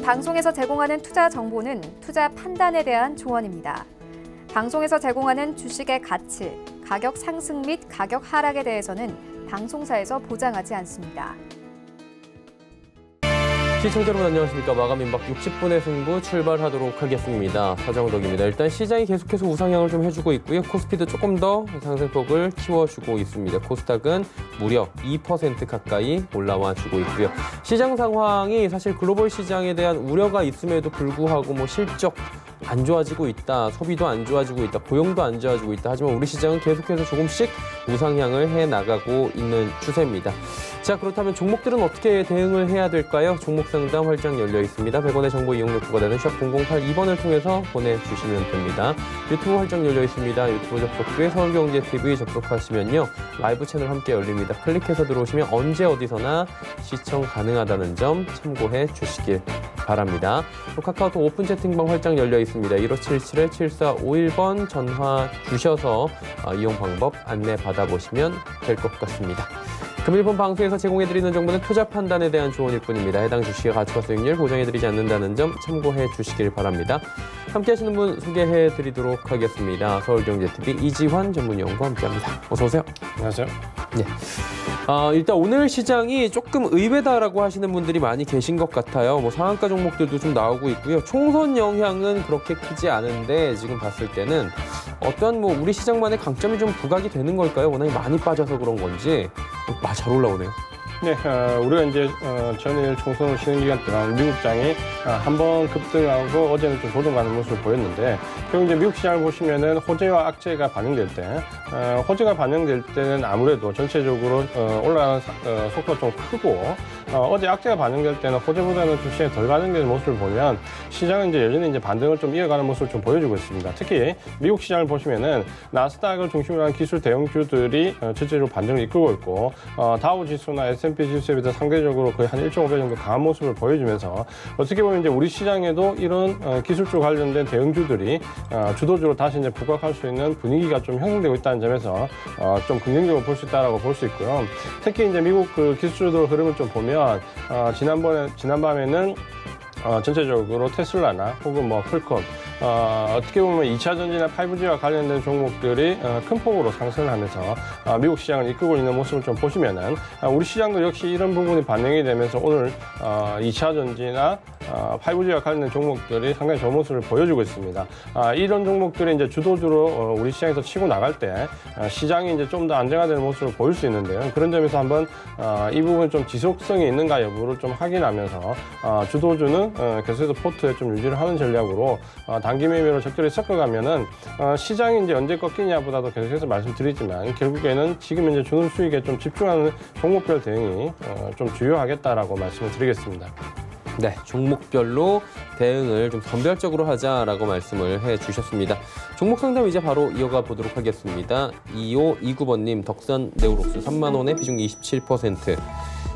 방송에서 제공하는 투자 정보는 투자 판단에 대한 조언입니다. 방송에서 제공하는 주식의 가치, 가격 상승 및 가격 하락에 대해서는 방송사에서 보장하지 않습니다. 시청자 여러분 안녕하십니까. 마감 임박 60분의 승부 출발하도록 하겠습니다. 서정덕입니다. 일단 시장이 계속해서 우상향을 좀 해주고 있고요. 코스피도 조금 더 상승폭을 키워주고 있습니다. 코스닥은 무려 2% 가까이 올라와 주고 있고요. 시장 상황이 사실 글로벌 시장에 대한 우려가 있음에도 불구하고 실적 안 좋아지고 있다, 소비도 안 좋아지고 있다, 고용도 안 좋아지고 있다. 하지만 우리 시장은 계속해서 조금씩 우상향을 해나가고 있는 추세입니다. 자, 그렇다면 종목들은 어떻게 대응을 해야 될까요? 종목 상담 활짝 열려 있습니다. 100원의 정보 이용료 부과되는 샵 0082번을 통해서 보내주시면 됩니다. 유튜브 활짝 열려 있습니다. 유튜브 접속 후에 서울경제TV 접속하시면요. 라이브 채널 함께 열립니다. 클릭해서 들어오시면 언제 어디서나 시청 가능하다는 점 참고해 주시길 바랍니다. 또 카카오톡 오픈 채팅방 활짝 열려 있습니다. 1577-7451번 전화 주셔서 이용 방법 안내 받아보시면 될 것 같습니다. 금일본 방송에서 제공해드리는 정보는 투자 판단에 대한 조언일 뿐입니다. 해당 주식의 가치와 수익률 보장해드리지 않는다는 점 참고해 주시길 바랍니다. 함께 하시는 분 소개해드리도록 하겠습니다. 서울경제TV 이지환 전문위원과 함께합니다. 어서 오세요. 안녕하세요. 네. 일단 오늘 시장이 조금 의외다라고 하시는 분들이 많이 계신 것 같아요. 상한가 종목들도 좀 나오고 있고요. 총선 영향은 그렇게 크지 않은데 지금 봤을 때는 어떤 우리 시장만의 강점이 좀 부각이 되는 걸까요? 워낙에 많이 빠져서 그런 건지 잘 올라오네요. 네, 우리가 이제 전일 총선 쉬는 기간 동안 미국장이 한번 급등하고 어제는 좀 조정하는 모습을 보였는데 결국 이제 미국 시장을 보시면은 호재와 악재가 반영될 때 호재가 반영될 때는 아무래도 전체적으로 올라가는 속도가 좀 크고 어제 악재가 반영될 때는 호재보다는 좀 시장이 덜 반영되는 모습을 보면 시장은 이제 여전히 이제 반등을 좀 이어가는 모습을 좀 보여주고 있습니다. 특히 미국 시장을 보시면은 나스닥을 중심으로 한 기술 대형주들이 전체적으로 반등을 이끌고 있고 다우 지수나 S&P 지수에 비해서 상대적으로 거의 한 1.5배 정도 강한 모습을 보여주면서 어떻게 보면 이제 우리 시장에도 이런 기술주 관련된 대형주들이 주도주로 다시 이제 부각할 수 있는 분위기가 좀 형성되고 있다는 점에서 좀 긍정적으로 볼 수 있다라고 볼 수 있고요. 특히 이제 미국 그 기술주들 흐름을 좀 보면 지난밤에는 전체적으로 테슬라나 혹은 퀄컴 어떻게 보면 2차 전지나 5G와 관련된 종목들이 큰 폭으로 상승을 하면서 미국 시장을 이끌고 있는 모습을 좀 보시면은 우리 시장도 역시 이런 부분이 반영이 되면서 오늘 2차 전지나 5G와 관련된 종목들이 상당히 좋은 모습을 보여주고 있습니다. 이런 종목들이 이제 주도주로 우리 시장에서 치고 나갈 때 시장이 이제 좀 더 안정화되는 모습을 보일 수 있는데요. 그런 점에서 한번 이 부분 좀 지속성이 있는가 여부를 좀 확인하면서 주도주는 계속해서 포트에 좀 유지를 하는 전략으로 단기 매매로 적절히 섞어가면은 시장이 이제 언제 꺾이냐보다도 계속해서 말씀드리지만 결국에는 지금 이제 주는 수익에 좀 집중하는 종목별 대응이 좀 주요하겠다라고 말씀을 드리겠습니다. 네, 종목별로 대응을 좀 선별적으로 하자라고 말씀을 해주셨습니다. 종목 상담 이제 바로 이어가 보도록 하겠습니다. 2529번님 덕산 네오록스 3만 원에 비중 27%.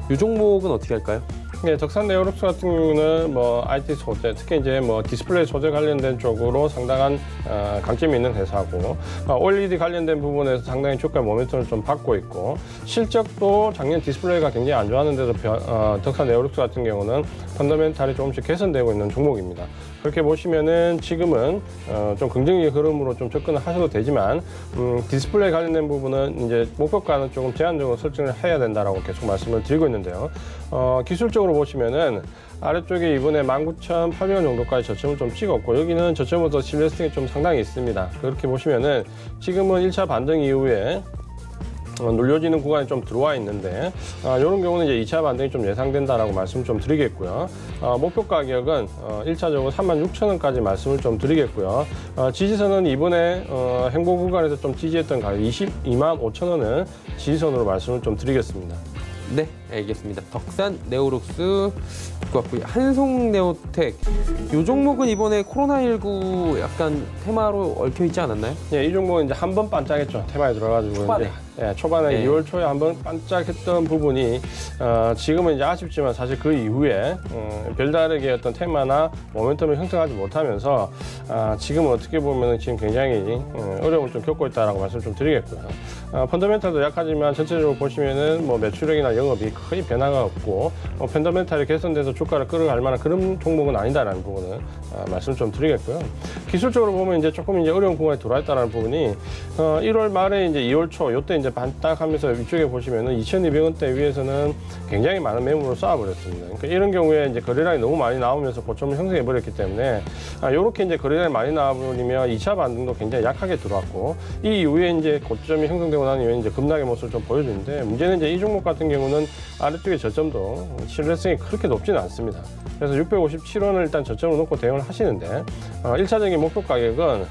이 종목은 어떻게 할까요? 네, 덕산 네오록스 같은 경우는 IT 소재, 특히 이제 디스플레이 소재 관련된 쪽으로 상당한 강점이 있는 회사고 OLED 관련된 부분에서 상당히 주가 모멘텀을 좀 받고 있고 실적도 작년 디스플레이가 굉장히 안 좋았는데도 덕산 네오록스 같은 경우는 펀더멘탈이 조금씩 개선되고 있는 종목입니다. 그렇게 보시면은 지금은 좀 긍정적인 흐름으로 좀 접근을 하셔도 되지만 디스플레이 관련된 부분은 이제 목표가는 조금 제한적으로 설정을 해야 된다라고 계속 말씀을 드리고 있는데요. 기술적으로 보시면은 아래쪽에 이번에 19,800원 정도까지 저점을 좀 찍었고 여기는 저점부터 실레스팅이 좀 상당히 있습니다. 그렇게 보시면은 지금은 1차 반등 이후에 눌려지는 구간이 좀 들어와 있는데 이런 경우는 이제 2차 반등이 좀 예상된다라고 말씀을 좀 드리겠고요. 목표 가격은 1차적으로 36,000원까지 말씀을 좀 드리겠고요. 지지선은 이번에 행보 구간에서 좀 지지했던 가격 225,000원을 지지선으로 말씀을 좀 드리겠습니다. 네, 알겠습니다. 덕산 네오록스 같고요. 한송네오텍 이 종목은 이번에 코로나19 약간 테마로 얽혀 있지 않았나요? 네, 이 종목은 이제 한 번 반짝했죠. 테마에 들어가지고 초반에. 초반에 2월 초에 한번 반짝했던 부분이 지금은 이제 아쉽지만 사실 그 이후에 별다르게 어떤 테마나 모멘텀을 형성하지 못하면서 지금은 어떻게 보면 지금 굉장히 어려움을 좀 겪고 있다라고 말씀을 좀 드리겠고요. 펀더멘탈도 약하지만 전체적으로 보시면은 뭐 매출액이나 영업이 거의 변화가 없고 펀더멘탈이 개선돼서 주가를 끌어갈 만한 그런 종목은 아니다라는 부분은 말씀을 좀 드리겠고요. 기술적으로 보면 이제 조금 이제 어려운 구간에 들어와 있다는 부분이 1월 말에 이제 2월 초 이때 이제 반딱하면서 위쪽에 보시면은 2,200원대 위에서는 굉장히 많은 매물을 쏴버렸습니다. 그러니까 이런 경우에 이제 거래량이 너무 많이 나오면서 고점을 형성해 버렸기 때문에 이렇게 이제 거래량이 많이 나와버리면 2차 반등도 굉장히 약하게 들어왔고 이 이후에 이제 고점이 형성되고 난 이후에 이제 급락의 모습을 좀 보여주는데 문제는 이제 이 종목 같은 경우는 아래쪽에 저점도 신뢰성이 그렇게 높지는 않습니다. 그래서 657원을 일단 저점으로 놓고 대응을 하시는데 1차적인 목표 가격은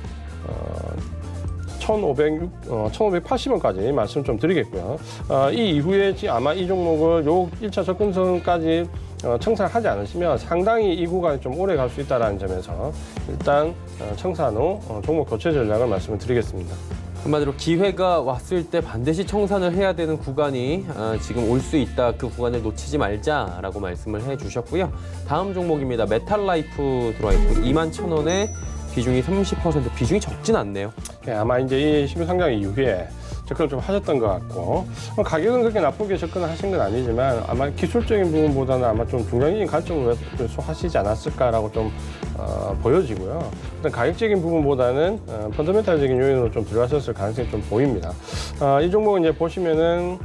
1,580원까지 말씀 좀 드리겠고요. 이 이후에 아마 이 종목을 요 1차 접근선까지 청산하지 않으시면 상당히 이 구간이 좀 오래 갈 수 있다는 점에서 일단 청산 후 종목 교체 전략을 말씀을 드리겠습니다. 한마디로 기회가 왔을 때 반드시 청산을 해야 되는 구간이 지금 올 수 있다. 그 구간을 놓치지 말자라고 말씀을 해주셨고요. 다음 종목입니다. 메탈라이프 들어와 있고 21,000원에 비중이 30%, 비중이 적진 않네요. 아마 이제 이 신규 상장 이후에 접근을 좀 하셨던 것 같고 가격은 그렇게 나쁘게 접근을 하신 건 아니지만 아마 기술적인 부분보다는 아마 좀 중장기적인 관점으로 하시지 않았을까라고 좀 보여지고요. 일단 가격적인 부분보다는 펀더멘탈적인 요인으로 좀 들어가셨을 가능성이 좀 보입니다. 이 종목은 이제 보시면은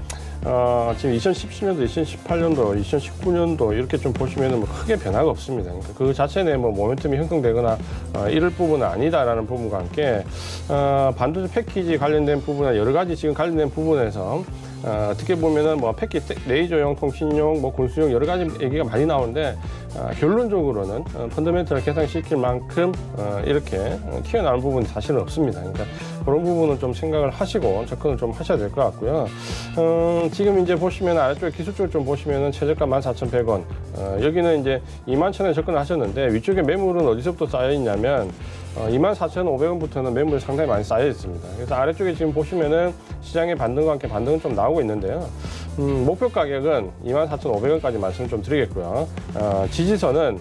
지금 2017년도, 2018년도, 2019년도 이렇게 좀 보시면은 뭐 크게 변화가 없습니다. 그러니까 그 자체 내 뭐 모멘텀이 형성되거나 이럴 부분은 아니다라는 부분과 함께 반도체 패키지 관련된 부분이나 여러 가지 지금 관련된 부분에서 어떻게 보면은 뭐 패키지 레이저용, 통신용, 뭐 군수용 여러 가지 얘기가 많이 나오는데 결론적으로는 펀더멘털을 개선시킬 만큼 이렇게 튀어나온 부분이 사실은 없습니다. 그러니까 그런 부분은 좀 생각을 하시고 접근을 좀 하셔야 될 것 같고요. 지금 이제 보시면 아래쪽에 기술적으로 좀 보시면은 최저가 14,100원, 여기는 이제 21,000원에 접근을 하셨는데 위쪽에 매물은 어디서부터 쌓여 있냐면 24,500원부터는 매물이 상당히 많이 쌓여 있습니다. 그래서 아래쪽에 지금 보시면은 시장의 반등과 함께 반등은 좀 나오고 있는데요. 목표 가격은 24,500원까지 말씀을 좀 드리겠고요. 지지선은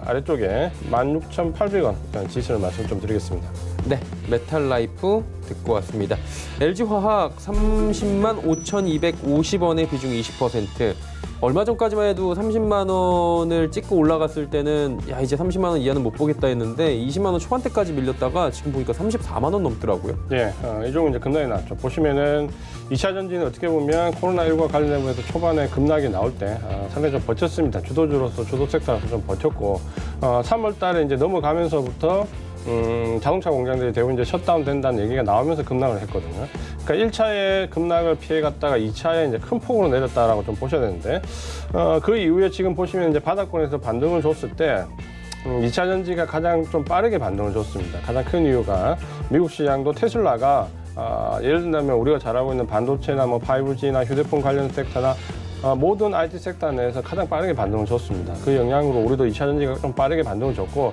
아래쪽에 16,800원 지지선을 말씀 좀 드리겠습니다. 네, 메탈라이프 듣고 왔습니다. LG화학 30만 5,250원의 비중 20%. 얼마 전까지만 해도 30만 원을 찍고 올라갔을 때는 야 이제 30만 원 이하는 못 보겠다 했는데 20만 원 초반대까지 밀렸다가 지금 보니까 34만 원 넘더라고요. 예, 이 종은 이제 급락이 났죠. 보시면은 2차 전지는 어떻게 보면 코로나19와 관련해서 초반에 급락이 나올 때 상당히 좀 버텼습니다. 주도주로서 주도 섹터라서 좀 버텼고 3월 달에 이제 넘어가면서부터 자동차 공장들이 대부분 이제 셧다운 된다는 얘기가 나오면서 급락을 했거든요. 그러니까 1차에 급락을 피해갔다가 2차에 이제 큰 폭으로 내렸다라고 좀 보셔야 되는데, 그 이후에 지금 보시면 이제 바닥권에서 반등을 줬을 때, 2차 전지가 가장 좀 빠르게 반등을 줬습니다. 가장 큰 이유가 미국 시장도 테슬라가 예를 들면 우리가 잘 알고 있는 반도체나 뭐 5G나 휴대폰 관련 섹터나 모든 IT 섹터 내에서 가장 빠르게 반등을 줬습니다. 그 영향으로 우리도 2차 전지가 좀 빠르게 반등을 줬고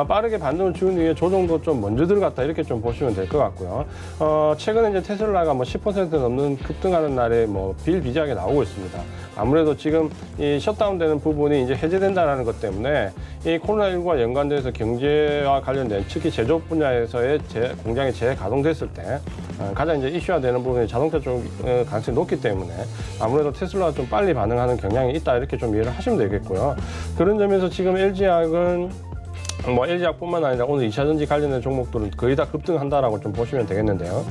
빠르게 반등을 준 이후에 조정도 좀 먼저 들어갔다 이렇게 좀 보시면 될 것 같고요. 최근에 이제 테슬라가 뭐 10% 넘는 급등하는 날에 뭐 비일비재하게 나오고 있습니다. 아무래도 지금 이 셧다운되는 부분이 이제 해제된다라는 것 때문에 이 코로나19와 연관돼서 경제와 관련된 특히 제조업 분야에서의 공장이 재가동됐을 때 가장 이제 이슈화 되는 부분이 자동차 쪽 가능성이 높기 때문에 아무래도 테슬라가 좀 빨리 반응하는 경향이 있다 이렇게 좀 이해를 하시면 되겠고요. 그런 점에서 지금 LG화학은 뭐 LG화학뿐만 아니라 오늘 2차 전지 관련된 종목들은 거의 다 급등한다라고 좀 보시면 되겠는데요.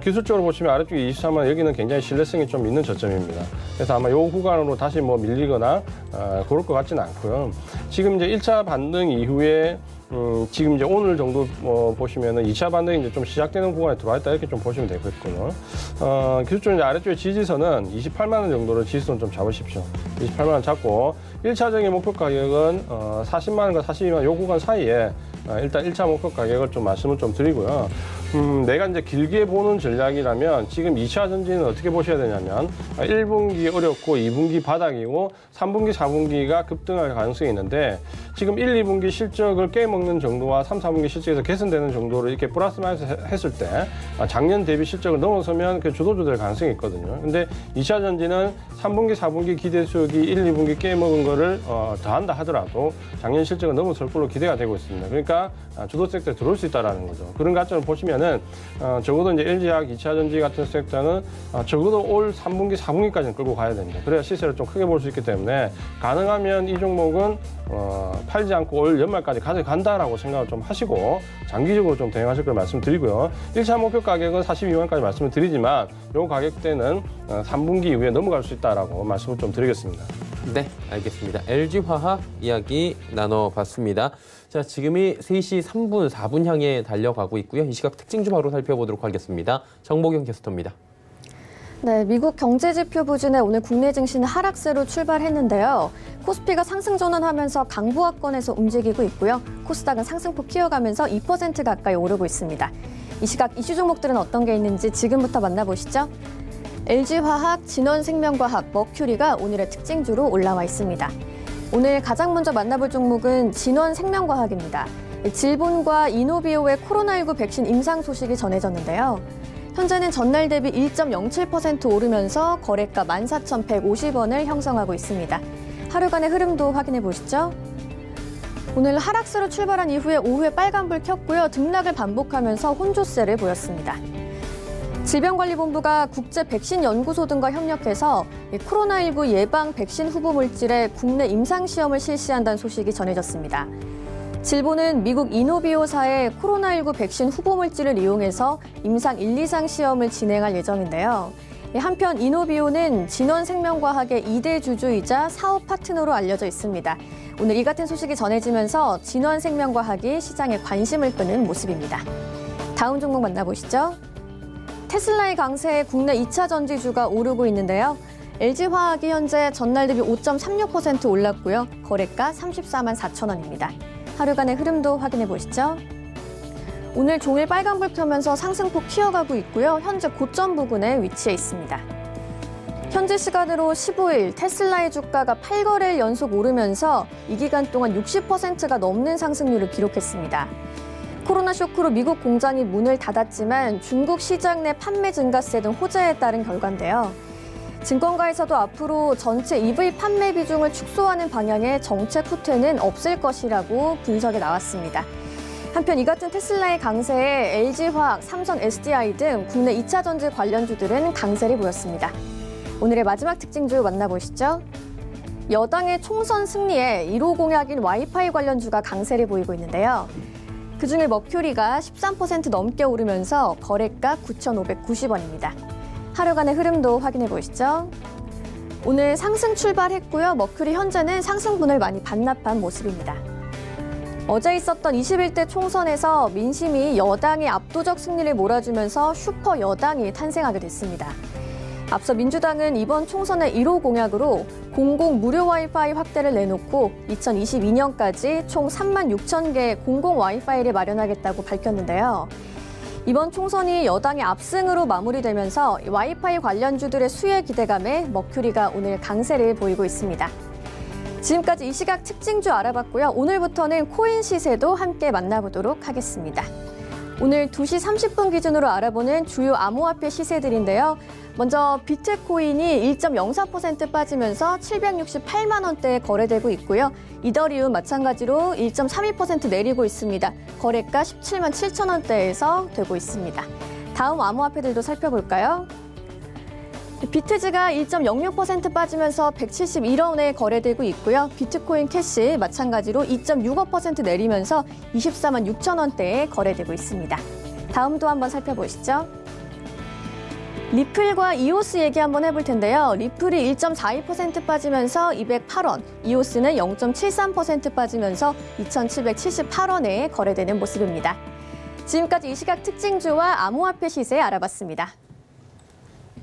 기술적으로 보시면 아래쪽에 23만 여기는 굉장히 신뢰성이 좀 있는 저점입니다. 그래서 아마 이 구간으로 다시 뭐 밀리거나 그럴 것 같지는 않고요. 지금 이제 1차 반등 이후에 지금 이제 오늘 정도 보시면은 2차 반등이 이제 좀 시작되는 구간에 들어와 있다 이렇게 좀 보시면 되겠고요. 기술적으로 이제 아래쪽에 지지선은 28만 원 정도로 지지선 좀 잡으십시오. 28만 원 잡고 1차적인 목표 가격은 40만 원과 42만 원 요 구간 사이에 일단 1차 목표 가격을 좀 말씀을 좀 드리고요. 내가 이제 길게 보는 전략이라면 지금 2차 전지는 어떻게 보셔야 되냐면 1분기 어렵고 2분기 바닥이고 3분기, 4분기가 급등할 가능성이 있는데 지금 1, 2분기 실적을 깨먹는 정도와 3, 4분기 실적에서 개선되는 정도로 이렇게 플러스 마이너스 했을 때 작년 대비 실적을 넘어서면 그 주도주 될 가능성이 있거든요. 근데 2차 전지는 3분기, 4분기 기대 수익이 1, 2분기 깨먹은 거를 더한다 하더라도 작년 실적을 넘어설 걸로 기대가 되고 있습니다. 그러니까 주도 섹터에 들어올 수 있다는 거죠. 그런 관점을 보시면 보면은 적어도 이제 LG화학, 2차전지 같은 섹터는 적어도 올 3분기, 4분기까지는 끌고 가야 됩니다. 그래야 시세를 좀 크게 볼 수 있기 때문에 가능하면 이 종목은 팔지 않고 올 연말까지 가져간다라고 생각을 좀 하시고 장기적으로 좀 대응하실 걸 말씀드리고요. 1차 목표 가격은 42만원까지 말씀을 드리지만 이 가격대는 3분기 이후에 넘어갈 수 있다라고 말씀을 좀 드리겠습니다. 네, 알겠습니다. LG화학 이야기 나눠봤습니다. 자, 지금이 3시 3분, 4분 향해 달려가고 있고요. 이 시각 특징주 바로 살펴보도록 하겠습니다. 정보경 캐스터입니다. 네, 미국 경제지표 부진에 오늘 국내 증시는 하락세로 출발했는데요. 코스피가 상승 전환하면서 강보합권에서 움직이고 있고요. 코스닥은 상승폭 키워가면서 2% 가까이 오르고 있습니다. 이 시각 이슈 종목들은 어떤 게 있는지 지금부터 만나보시죠. LG화학, 진원생명과학, 머큐리가 오늘의 특징주로 올라와 있습니다. 오늘 가장 먼저 만나볼 종목은 진원생명과학입니다. 질본과 이노비오의 코로나19 백신 임상 소식이 전해졌는데요. 현재는 전날 대비 1.07% 오르면서 거래가 14,150원을 형성하고 있습니다. 하루간의 흐름도 확인해 보시죠. 오늘 하락세로 출발한 이후에 오후에 빨간불 켰고요. 등락을 반복하면서 혼조세를 보였습니다. 질병관리본부가 국제백신연구소 등과 협력해서 코로나19 예방 백신 후보 물질의 국내 임상시험을 실시한다는 소식이 전해졌습니다. 질본은 미국 이노비오사의 코로나19 백신 후보 물질을 이용해서 임상 1, 2상 시험을 진행할 예정인데요. 한편 이노비오는 진원생명과학의 2대 주주이자 사업 파트너로 알려져 있습니다. 오늘 이 같은 소식이 전해지면서 진원생명과학이 시장에 관심을 끄는 모습입니다. 다음 종목 만나보시죠. 테슬라의 강세에 국내 2차 전지주가 오르고 있는데요. LG화학이 현재 전날 대비 5.36% 올랐고요. 거래가 34만 4천 원입니다. 하루간의 흐름도 확인해 보시죠. 오늘 종일 빨간불 켜면서 상승폭 키워가고 있고요. 현재 고점 부근에 위치해 있습니다. 현재 시간으로 15일 테슬라의 주가가 8거래일 연속 오르면서 이 기간 동안 60%가 넘는 상승률을 기록했습니다. 코로나 쇼크로 미국 공장이 문을 닫았지만 중국 시장 내 판매 증가세 등 호재에 따른 결과인데요. 증권가에서도 앞으로 전체 EV 판매 비중을 축소하는 방향의 정책 후퇴는 없을 것이라고 분석이 나왔습니다. 한편 이 같은 테슬라의 강세에 LG화학, 삼성 SDI 등 국내 2차 전지 관련주들은 강세를 보였습니다. 오늘의 마지막 특징주 만나보시죠. 여당의 총선 승리에 1호 공약인 와이파이 관련주가 강세를 보이고 있는데요. 그중에 머큐리가 13% 넘게 오르면서 거래가 9,590원입니다. 하루간의 흐름도 확인해 보시죠. 오늘 상승 출발했고요. 머큐리 현재는 상승분을 많이 반납한 모습입니다. 어제 있었던 21대 총선에서 민심이 여당의 압도적 승리를 몰아주면서 슈퍼 여당이 탄생하게 됐습니다. 앞서 민주당은 이번 총선의 1호 공약으로 공공 무료 와이파이 확대를 내놓고 2022년까지 총 3만 6천 개의 공공 와이파이를 마련하겠다고 밝혔는데요. 이번 총선이 여당의 압승으로 마무리되면서 와이파이 관련주들의 수혜 기대감에 머큐리가 오늘 강세를 보이고 있습니다. 지금까지 이 시각 특징주 알아봤고요. 오늘부터는 코인 시세도 함께 만나보도록 하겠습니다. 오늘 2시 30분 기준으로 알아보는 주요 암호화폐 시세들인데요. 먼저 비트코인이 1.04% 빠지면서 768만 원대에 거래되고 있고요. 이더리움 마찬가지로 1.32% 내리고 있습니다. 거래가 17만 7천 원대에서 되고 있습니다. 다음 암호화폐들도 살펴볼까요? 비트즈가 1.06% 빠지면서 171원에 거래되고 있고요. 비트코인 캐시 마찬가지로 2.65% 내리면서 24만 6천 원대에 거래되고 있습니다. 다음도 한번 살펴보시죠. 리플과 이오스 얘기 한번 해볼 텐데요. 리플이 1.42% 빠지면서 208원, 이오스는 0.73% 빠지면서 2,778원에 거래되는 모습입니다. 지금까지 이 시각 특징주와 암호화폐 시세 알아봤습니다.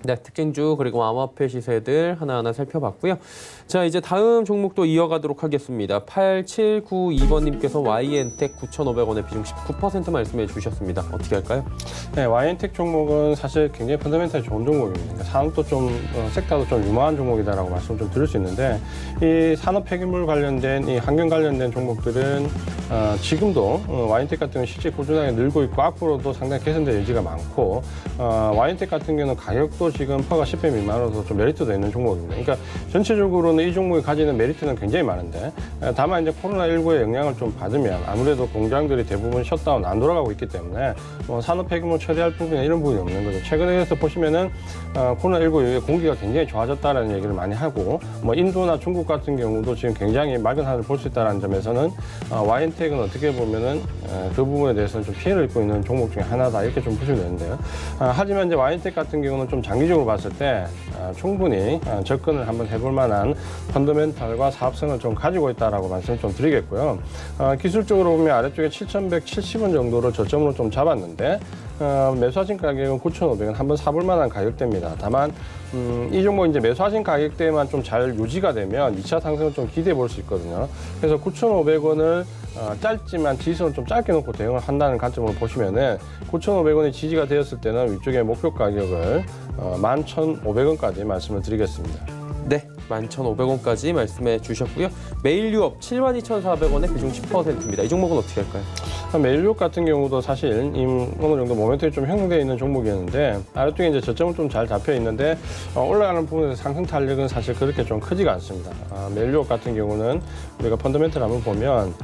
네, 특징주 그리고 암호화폐 시세들 하나하나 살펴봤고요. 자, 이제 다음 종목도 이어가도록 하겠습니다. 8792번님께서 YN텍 9,500원에 비중 19% 말씀해 주셨습니다. 어떻게 할까요? 네, YN텍 종목은 사실 굉장히 펀더멘탈이 좋은 종목입니다. 산업도 좀, 섹터도 좀 유망한 종목이다라고 말씀을 좀 드릴 수 있는데, 이 산업 폐기물 관련된, 이 환경 관련된 종목들은 지금도 YN텍 같은 경우는 실제 꾸준하게 늘고 있고 앞으로도 상당히 개선될 여지가 많고, YN텍 같은 경우는 가격도 정도로 지금 퍼가 10배 미만으로서 좀 메리트도 있는 종목입니다. 그러니까 전체적으로는 이 종목이 가지는 메리트는 굉장히 많은데 다만 이제 코로나19의 영향을 좀 받으면 아무래도 공장들이 대부분 셧다운 안 돌아가고 있기 때문에 뭐 산업 폐기물 처리할 부분이나 이런 부분이 없는 거죠. 최근에서 보시면은 코로나19 이후에 공기가 굉장히 좋아졌다는 얘기를 많이 하고 뭐 인도나 중국 같은 경우도 지금 굉장히 맑은 하늘을 볼 수 있다는 점에서는 와인텍은 어떻게 보면은 그 부분에 대해서는 좀 피해를 입고 있는 종목 중에 하나다 이렇게 좀 보시면 되는데요. 하지만 이제 와인텍 같은 경우는 좀 장기적으로 봤을 때 충분히 접근을 한번 해볼 만한 펀더멘탈과 사업성을 좀 가지고 있다라고 말씀을 좀 드리겠고요. 기술적으로 보면 아래쪽에 7,170원 정도를 저점으로 좀 잡았는데 매수하신 가격은 9,500원 한번 사볼 만한 가격대입니다. 다만 이 종목 이제 매수하신 가격대만 좀 잘 유지가 되면 2차 상승을 좀 기대해 볼 수 있거든요. 그래서 9,500원을 짧지만 지수는 좀 짧게 놓고 대응을 한다는 관점으로 보시면은 9,500원이 지지가 되었을 때는 위쪽에 목표 가격을 11,500원까지 말씀을 드리겠습니다. 네, 11,500원까지 말씀해 주셨고요. 매일 유업 72,400원에 비중 10%입니다. 이 종목은 어떻게 할까요? 매일 유업 같은 경우도 사실 어느 정도 모멘텀이 좀 형성되어 있는 종목이었는데 아래쪽에 이제 저점은 좀 잘 잡혀 있는데 올라가는 부분에서 상승 탄력은 사실 그렇게 좀 크지가 않습니다. 매일 유업 같은 경우는 우리가 펀더멘털 한번 보면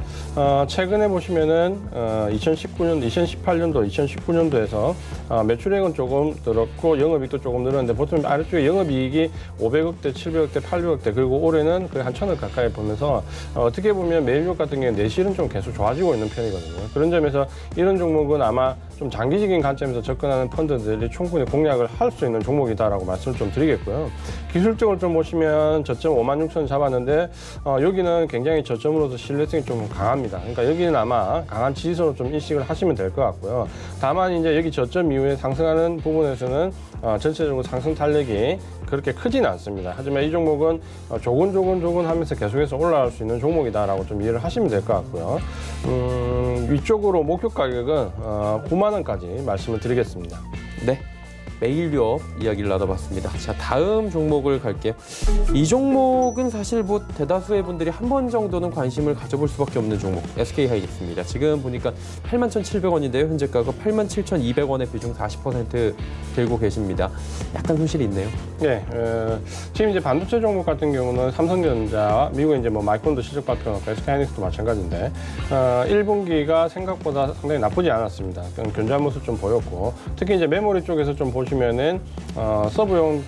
최근에 보시면은 2018년도, 2019년도에서 매출액은 조금 늘었고 영업이익도 조금 늘었는데 보통 아래쪽에 영업이익이 500억대, 700억대, 800억대 그리고 올해는 거의 한 1,000억 가까이 보면서 어떻게 보면 매일 유업 같은 경우는 내실은 좀 계속 좋아지고 있는 편이거든요. 그런 점에서 이런 종목은 아마 좀 장기적인 관점에서 접근하는 펀드들이 충분히 공략을 할 수 있는 종목이다라고 말씀을 좀 드리겠고요. 기술적으로 좀 보시면 저점 56,000원 잡았는데 여기는 굉장히 저점으로서 신뢰성이 좀 강합니다. 그러니까 여기는 아마 강한 지지선으로 좀 인식을 하시면 될 것 같고요. 다만 이제 여기 저점 이후에 상승하는 부분에서는 전체적으로 상승 탄력이 그렇게 크지는 않습니다. 하지만 이 종목은 조금 하면서 계속해서 올라갈 수 있는 종목이다라고 좀 이해를 하시면 될 것 같고요. 위쪽으로 목표 가격은 9만 원까지 말씀을 드리겠습니다. 네. 매일 유업 이야기를 나눠봤습니다. 자, 다음 종목을 갈게요. 이 종목은 사실 뭐 대다수의 분들이 한 번 정도는 관심을 가져볼 수밖에 없는 종목, SK하이닉스입니다. 지금 보니까 81,700원인데요. 현재 가격 87,200원의 비중 40% 들고 계십니다. 약간 손실이 있네요. 네, 지금 이제 반도체 종목 같은 경우는 삼성전자와 미국의 이제 뭐 마이크론도 실적 발표하고 SK하이닉스도 마찬가지인데 1분기가 생각보다 상당히 나쁘지 않았습니다. 견조한 모습 좀 보였고 특히 이제 메모리 쪽에서 좀 보시면은 서브용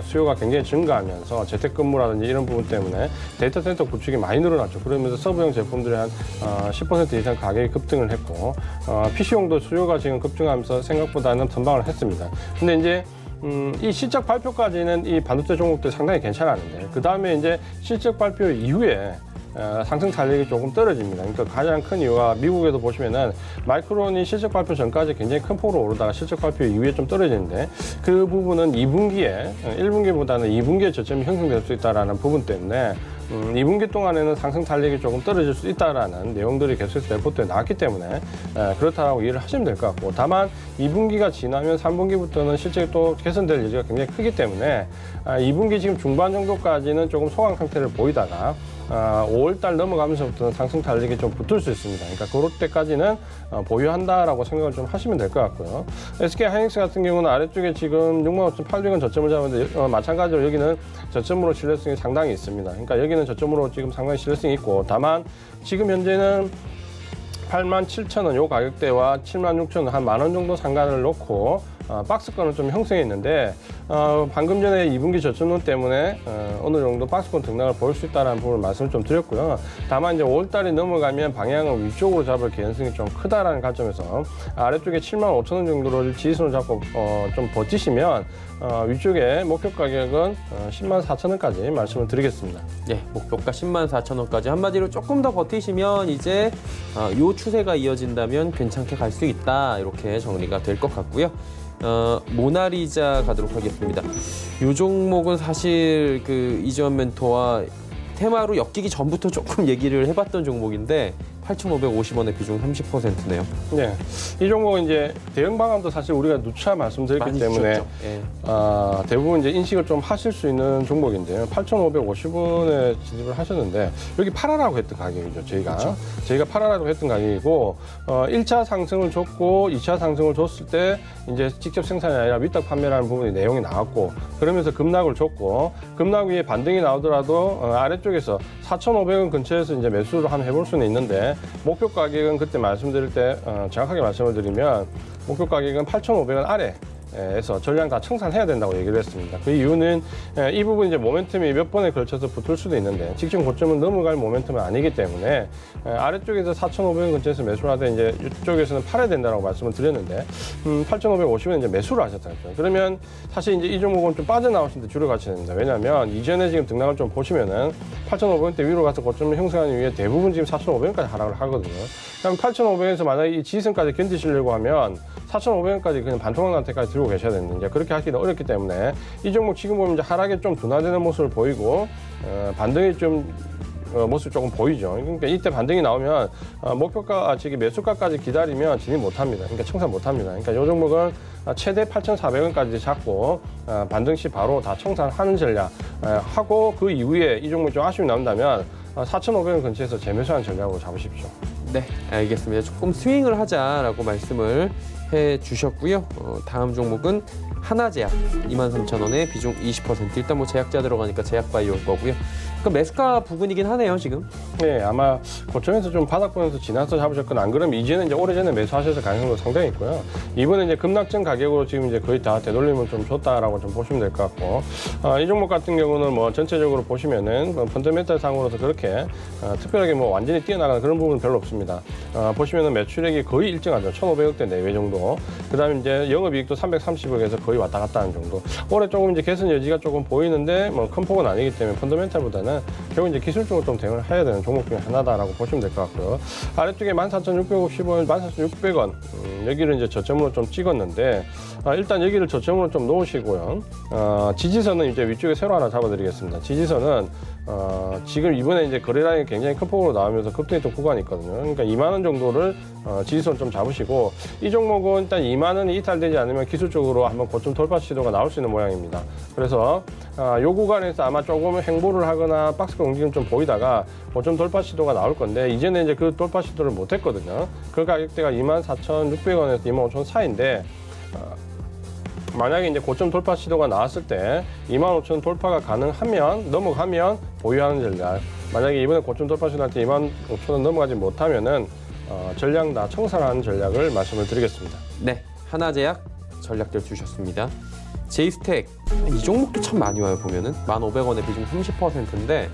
수요가 굉장히 증가하면서 재택근무라든지 이런 부분 때문에 데이터 센터 구축이 많이 늘어났죠. 그러면서 서브용 제품들이 한 10% 이상 가격이 급등을 했고 PC용도 수요가 지금 급증하면서 생각보다는 선방을 했습니다. 근데 이제 이 실적 발표까지는 이 반도체 종목들 상당히 괜찮았는데 그 다음에 이제 실적 발표 이후에 상승 탄력이 조금 떨어집니다. 그러니까 가장 큰 이유가 미국에도 보시면은 마이크론이 실적 발표 전까지 굉장히 큰 폭으로 오르다가 실적 발표 이후에 좀 떨어지는데 그 부분은 2분기에 1분기보다는 2분기에 저점이 형성될 수 있다는 부분 때문에 2분기 동안에는 상승 탄력이 조금 떨어질 수 있다라는 내용들이 계속해서 레포트에 나왔기 때문에 그렇다고 이해를 하시면 될 것 같고 다만 2분기가 지나면 3분기부터는 실적이 또 개선될 여지가 굉장히 크기 때문에 2분기 지금 중반 정도까지는 조금 소강 상태를 보이다가 5월달 넘어가면서부터는 상승 탄력이 좀 붙을 수 있습니다. 그러니까 그럴 때까지는 보유한다라고 생각을 좀 하시면 될 것 같고요. SK하이닉스 같은 경우는 아래쪽에 지금 65,800원 저점을 잡았는데 마찬가지로 여기는 저점으로 신뢰성이 상당히 있습니다. 그러니까 여기는 저점으로 지금 상당히 신뢰성이 있고 다만 지금 현재는 87,000원 요 가격대와 76,000원 한 만 원 정도 상관을 놓고 박스권을 좀 형성했는데 방금 전에 2분기 저점론 때문에 어느 정도 박스권 등락을 보일 수 있다는 부분을 말씀을 좀 드렸고요. 다만 이제 5월달이 넘어가면 방향을 위쪽으로 잡을 개연성이 좀 크다라는 관점에서 아래쪽에 75,000원 정도를 지지선을 잡고 좀 버티시면 위쪽에 목표 가격은 104,000원까지 말씀을 드리겠습니다. 네, 목표가 104,000원까지 한마디로 조금 더 버티시면 이제 요 추세가 이어진다면 괜찮게 갈 수 있다 이렇게 정리가 될 것 같고요. 모나리자 가도록 하겠습니다. 이 종목은 사실 그 이지원 멘토와 테마로 엮이기 전부터 조금 얘기를 해봤던 종목인데 8,550원의 비중 30%네요. 네, 이 종목은 이제 대응 방안도 사실 우리가 누차 말씀드렸기 때문에 대부분 이제 인식을 좀 하실 수 있는 종목인데요. 8,550원에 진입을 하셨는데 여기 팔아라고 했던 가격이죠. 저희가 팔아라고 했던 가격이고 1차 상승을 줬고 2차 상승을 줬을 때 이제 직접 생산이 아니라 위탁 판매라는 부분이 내용이 나왔고 그러면서 급락을 줬고 급락 위에 반등이 나오더라도 아래쪽에서 4,500원 근처에서 이제 매수를 한번 해볼 수는 있는데 목표 가격은 그때 말씀드릴 때 정확하게 말씀을 드리면 목표 가격은 8,500원 아래에서 전량 다 청산해야 된다고 얘기를 했습니다. 그 이유는 이 부분 이제 모멘텀이 몇 번에 걸쳐서 붙을 수도 있는데 직전 고점은 넘어갈 모멘텀은 아니기 때문에 아래쪽에서 4,500원 근처에서 매수를 하되 이제 이쪽에서는 팔아야 된다고 말씀을 드렸는데 8,550원 이제 매수를 하셨다는 거죠. 그러면 사실 이제 이 종목은 좀 빠져나오실 때 줄을 갖춰야 됩니다. 왜냐하면 이전에 지금 등락을 좀 보시면은 8,500원대 위로 가서 고점을 형성하기 위해 대부분 지금 4,500원까지 하락을 하거든요. 그럼 8,500원에서 만약에 이 지지선까지 견디시려고 하면 4,500원까지 그냥 반토막 상태까지 들고 계셔야 되는데 이제 그렇게 하기는 어렵기 때문에 이 종목 지금 보면 이제 하락에 좀 둔화되는 모습을 보이고 반등이 좀 모습이 조금 보이죠. 그러니까 이때 반등이 나오면 목표가, 매수가까지 기다리면 진입 못합니다. 그러니까 청산 못합니다. 그러니까 이 종목은 최대 8,400원까지 잡고 반등 시 바로 다 청산하는 전략 하고 그 이후에 이 종목이 좀 아쉬움이 남는다면 4,500원 근처에서 재매수하는 전략으로 잡으십시오. 네, 알겠습니다. 조금 스윙을 하자라고 말씀을 해주셨고요. 다음 종목은 하나제약 23,000원에 비중 20%. 일단 뭐 제약자 들어가니까 제약바이오일 거고요. 그러니까 매수가 부근이긴 하네요, 지금. 네, 아마 고점에서 좀 바닥권에서 지나서 잡으셨거나 안 그러면 이제는 이제 오래전에 매수하셨을 가능성도 상당히 있고요. 이번에 이제 급락전 가격으로 지금 이제 거의 다 되돌림을 좀 줬다라고 좀 보시면 될 것 같고, 이 종목 같은 경우는 뭐 전체적으로 보시면은 펀더멘탈 상으로서 그렇게 특별하게 뭐 완전히 뛰어나가는 그런 부분은 별로 없습니다. 보시면은 매출액이 거의 일정하죠. 1,500억대 내외 정도. 그다음에 이제 영업이익도 330억에서 거의 왔다 갔다 하는 정도. 올해 조금 이제 개선 여지가 조금 보이는데 뭐 큰 폭은 아니기 때문에 펀더멘탈보다는 결국 이제 기술적으로 좀 대응을 해야 되는 종목 중에 하나다라고 보시면 될 것 같고요. 아래쪽에 14,650원, 14,600원 여기를 이제 저점으로 좀 찍었는데 일단 여기를 저점으로 좀 놓으시고요. 지지선은 이제 위쪽에 새로 하나 잡아드리겠습니다. 지지선은 지금 이번에 이제 거래량이 굉장히 큰 폭으로 나오면서 급등했던 구간이 있거든요. 그러니까 2만 원 정도를 지지선 좀 잡으시고 이 종목은 일단 2만 원이 이탈되지 않으면 기술적으로 한번 고점 돌파 시도가 나올 수 있는 모양입니다. 그래서 요 구간에서 아마 조금 횡보를 하거나 박스권 움직임 좀 보이다가 고점 돌파 시도가 나올 건데 이제는 이제 그 돌파 시도를 못 했거든요. 그 가격대가 24,600원에서 25,000원 사이인데 만약에 이제 고점 돌파 시도가 나왔을 때 25,000원 돌파가 가능하면 넘어가면 보유하는 전략. 만약에 이번에 고점 돌파 시도 할 때 25,000원 넘어가지 못하면은 전량 다 청산하는 전략을 말씀을 드리겠습니다. 네, 하나제약 전략들 주셨습니다. 제이스텍 이 종목도 참 많이 와요. 보면은 1,500원에 비중 30%인데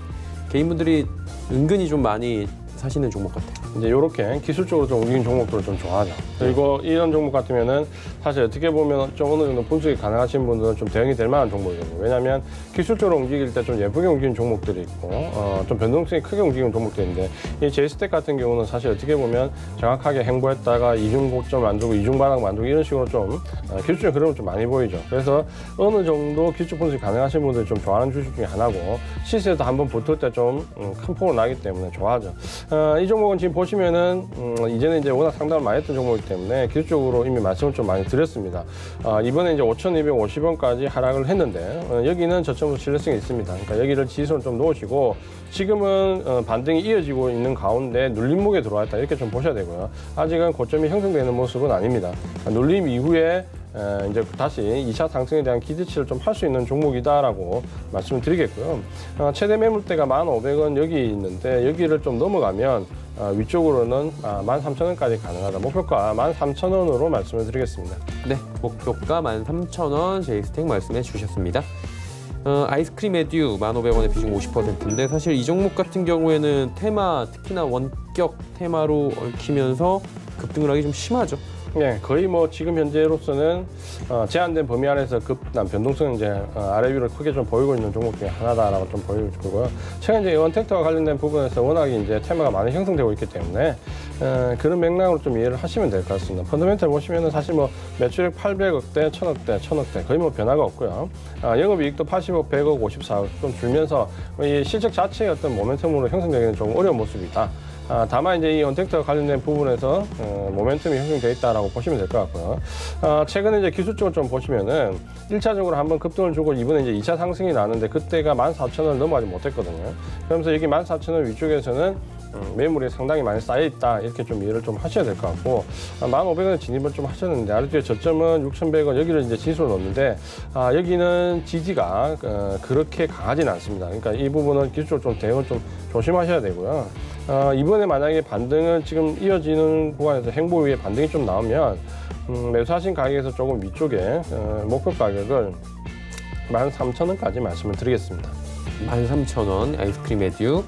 개인분들이 은근히 좀 많이 사시는 종목 같아요. 이제 이렇게 기술적으로 좀 움직이는 종목들을 좀 좋아하죠. 그리고 이런 종목 같으면은 사실 어떻게 보면 좀 어느 정도 분석이 가능하신 분들은 좀 대응이 될 만한 종목이거든요. 왜냐하면 기술적으로 움직일 때 좀 예쁘게 움직이는 종목들이 있고 좀 변동성이 크게 움직이는 종목들인데 이 제이스텍 같은 경우는 사실 어떻게 보면 정확하게 횡보했다가 이중 고점 만들고 이중 바닥 만들고 이런 식으로 좀 기술적인 흐름을 좀 많이 보이죠. 그래서 어느 정도 기술 분석이 가능하신 분들이 좀 좋아하는 주식 중에 하나고 시세에도 한번 붙을 때 좀 큰 폭으로 나기 때문에 좋아하죠. 이 종목은 지금 보시면은 이제는 이제 워낙 상담을 많이 했던 종목이기 때문에 기술적으로 이미 말씀을 좀 많이 드렸습니다. 이번에 이제 5,250원까지 하락을 했는데 여기는 저점으로 신뢰성이 있습니다. 그러니까 여기를 지지선을 좀 놓으시고 지금은 반등이 이어지고 있는 가운데 눌림목에 들어와 있다 이렇게 좀 보셔야 되고요. 아직은 고점이 형성되는 모습은 아닙니다. 눌림 이후에 이제 다시 2차 상승에 대한 기대치를 좀 할 수 있는 종목이다라고 말씀을 드리겠고요. 최대 매물대가 1,500원 여기 있는데 여기를 좀 넘어가면 위쪽으로는 13,000원까지 가능하다. 목표가 13,000원으로 말씀을 드리겠습니다. 네, 목표가 13,000원 제이스텍 말씀해 주셨습니다. 아이스크림 에듀 1,500원에 비중 50%인데 사실 이 종목 같은 경우에는 테마, 특히나 원격 테마로 얽히면서 급등을 하기 좀 심하죠. 네, 거의 뭐 지금 현재로서는 제한된 범위 안에서 급난 변동성 이제 아래 위로 크게 좀 보이고 있는 종목 중에 하나다라고 좀 보이고요. 최근 이제 원택터와 관련된 부분에서 워낙 이제 테마가 많이 형성되고 있기 때문에 그런 맥락으로 좀 이해를 하시면 될 것 같습니다. 펀더멘탈 보시면은 사실 뭐 매출액 800억대, 1,000억대 거의 뭐 변화가 없고요. 영업이익도 80억, 100억, 54억 좀 줄면서 이 실적 자체의 어떤 모멘텀으로 형성되기는 좀 어려운 모습이다. 다만 이제 이 언택트와 관련된 부분에서 모멘텀이 형성되어 있다라고 보시면 될 것 같고요. 최근에 이제 기술적으로 좀 보시면은 1차적으로 한번 급등을 주고 이번에 이제 2차 상승이 나는데 그때가 14,000원을 넘어가지 못했거든요. 그러면서 여기 14,000원 위쪽에서는 매물이 상당히 많이 쌓여있다 이렇게 좀 이해를 좀 하셔야 될 것 같고 1,500원 진입을 좀 하셨는데 아래쪽에 저점은 6,100원 여기를 이제 지수로 넣었는데 여기는 지지가 그렇게 강하지는 않습니다. 그러니까 이 부분은 기술적으로 좀 대응을 좀 조심하셔야 되고요. 이번에 만약에 반등은 지금 이어지는 구간에서 행보 위에 반등이 좀 나오면 매수하신 가격에서 조금 위쪽에 목표 가격을 13,000원까지 말씀을 드리겠습니다. 13,000원 아이스크림 에듀.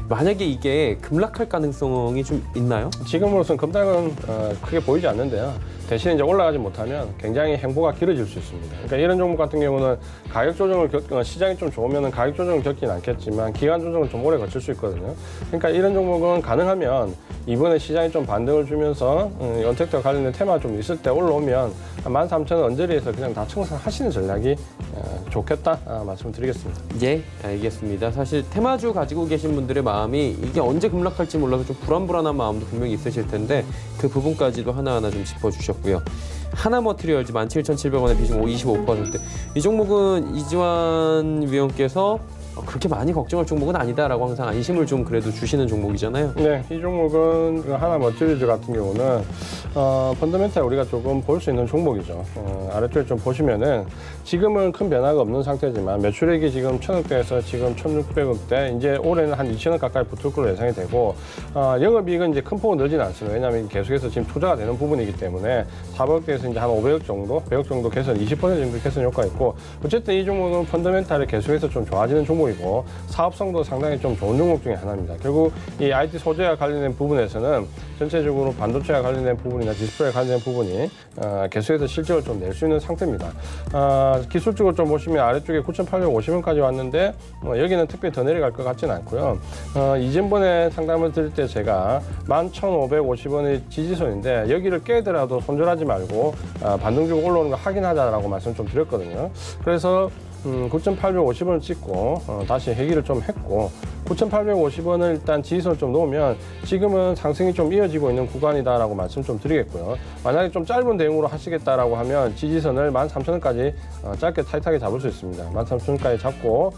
만약에 이게 급락할 가능성이 좀 있나요? 지금으로서는 급락은 크게 보이지 않는데요. 대신 이제 올라가지 못하면 굉장히 행보가 길어질 수 있습니다. 그러니까 이런 종목 같은 경우는 가격 조정을 시장이 좀 좋으면 가격 조정을 겪진 않겠지만 기간 조정을 좀 오래 거칠 수 있거든요. 그러니까 이런 종목은 가능하면 이번에 시장이 좀 반등을 주면서 언택트와 관련된 테마가 좀 있을 때 올라오면 13,000원 언저리에서 그냥 다 청산하시는 전략이 좋겠다 말씀드리겠습니다. 예, 알겠습니다. 사실 테마주 가지고 계신 분들의 마음이 이게 언제 급락할지 몰라서 좀 불안한 마음도 분명히 있으실 텐데 그 부분까지도 하나하나 좀 짚어주셨고요. 하나머티리얼즈 17,700원에 비중 25%. 이 종목은 이지환 위원께서 그렇게 많이 걱정할 종목은 아니다라고 항상 안심을 좀 그래도 주시는 종목이잖아요. 네, 이 종목은 하나머티리얼즈 같은 경우는 펀더멘탈 우리가 조금 볼 수 있는 종목이죠. 아래쪽에 좀 보시면은 지금은 큰 변화가 없는 상태지만 매출액이 지금 1,000억대에서 지금 1,600억대, 이제 올해는 한 2,000억 가까이 붙을 걸로 예상이 되고 영업이익은 이제 큰 폭은 늘지는 않습니다. 왜냐하면 계속해서 지금 투자가 되는 부분이기 때문에 400억대에서 이제 한 500억 정도, 100억 정도 개선, 20% 정도 개선 효과가 있고 어쨌든 이 종목은 펀더멘탈이 계속해서 좀 좋아지는 종목이고 사업성도 상당히 좀 좋은 종목 중에 하나입니다. 결국 이 IT 소재와 관련된 부분에서는 전체적으로 반도체와 관련된 부분이나 디스플레이와 관련된 부분이 계속해서 실적을 좀 낼 수 있는 상태입니다. 기술적으로 좀 보시면 아래쪽에 9,850원까지 왔는데 여기는 특별히 더 내려갈 것 같지는 않고요. 이전번에 상담을 드릴 때 제가 11,550원의 지지선인데 여기를 깨더라도 손절하지 말고 반등 주고 올라오는 거 확인하자라고 말씀 좀 드렸거든요. 그래서 9,850원을 찍고 다시 회귀를 좀 했고 9,850원을 일단 지지선을 좀 놓으면 지금은 상승이 좀 이어지고 있는 구간이다라고 말씀 좀 드리겠고요. 만약에 좀 짧은 대응으로 하시겠다라고 하면 지지선을 13,000원까지 짧게 타이트하게 잡을 수 있습니다. 13,000원까지 잡고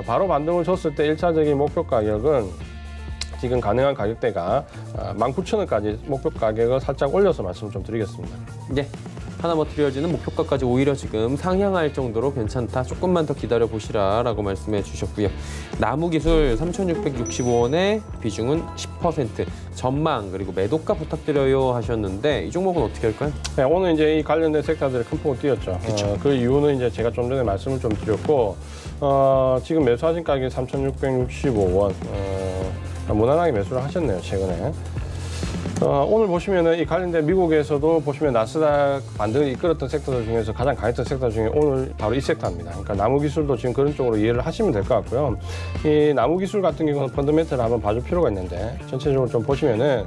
바로 반등을 줬을 때 1차적인 목표 가격은 지금 가능한 가격대가 19,000원까지 목표 가격을 살짝 올려서 말씀을 좀 드리겠습니다. 네. 하나머티리얼즈는 목표가까지 오히려 지금 상향할 정도로 괜찮다. 조금만 더 기다려 보시라라고 말씀해 주셨고요. 나무기술 3,665원에 비중은 10%. 전망 그리고 매도가 부탁드려요 하셨는데 이 종목은 어떻게 할까요? 네, 오늘 이제 이 관련된 섹터들이 큰 폭으로 뛰었죠. 그 이유는 이제 제가 좀 전에 말씀을 좀 드렸고 지금 매수하신 가격이 3,665원. 무난하게 매수를 하셨네요, 최근에. 오늘 보시면은 이 관련된 미국에서도 보시면 나스닥 반등을 이끌었던 섹터들 중에서 가장 강했던 섹터 중에 오늘 바로 이 섹터입니다. 그러니까 나무기술도 지금 그런 쪽으로 이해를 하시면 될 것 같고요. 이 나무기술 같은 경우는 펀더멘털을 한번 봐줄 필요가 있는데 전체적으로 좀 보시면은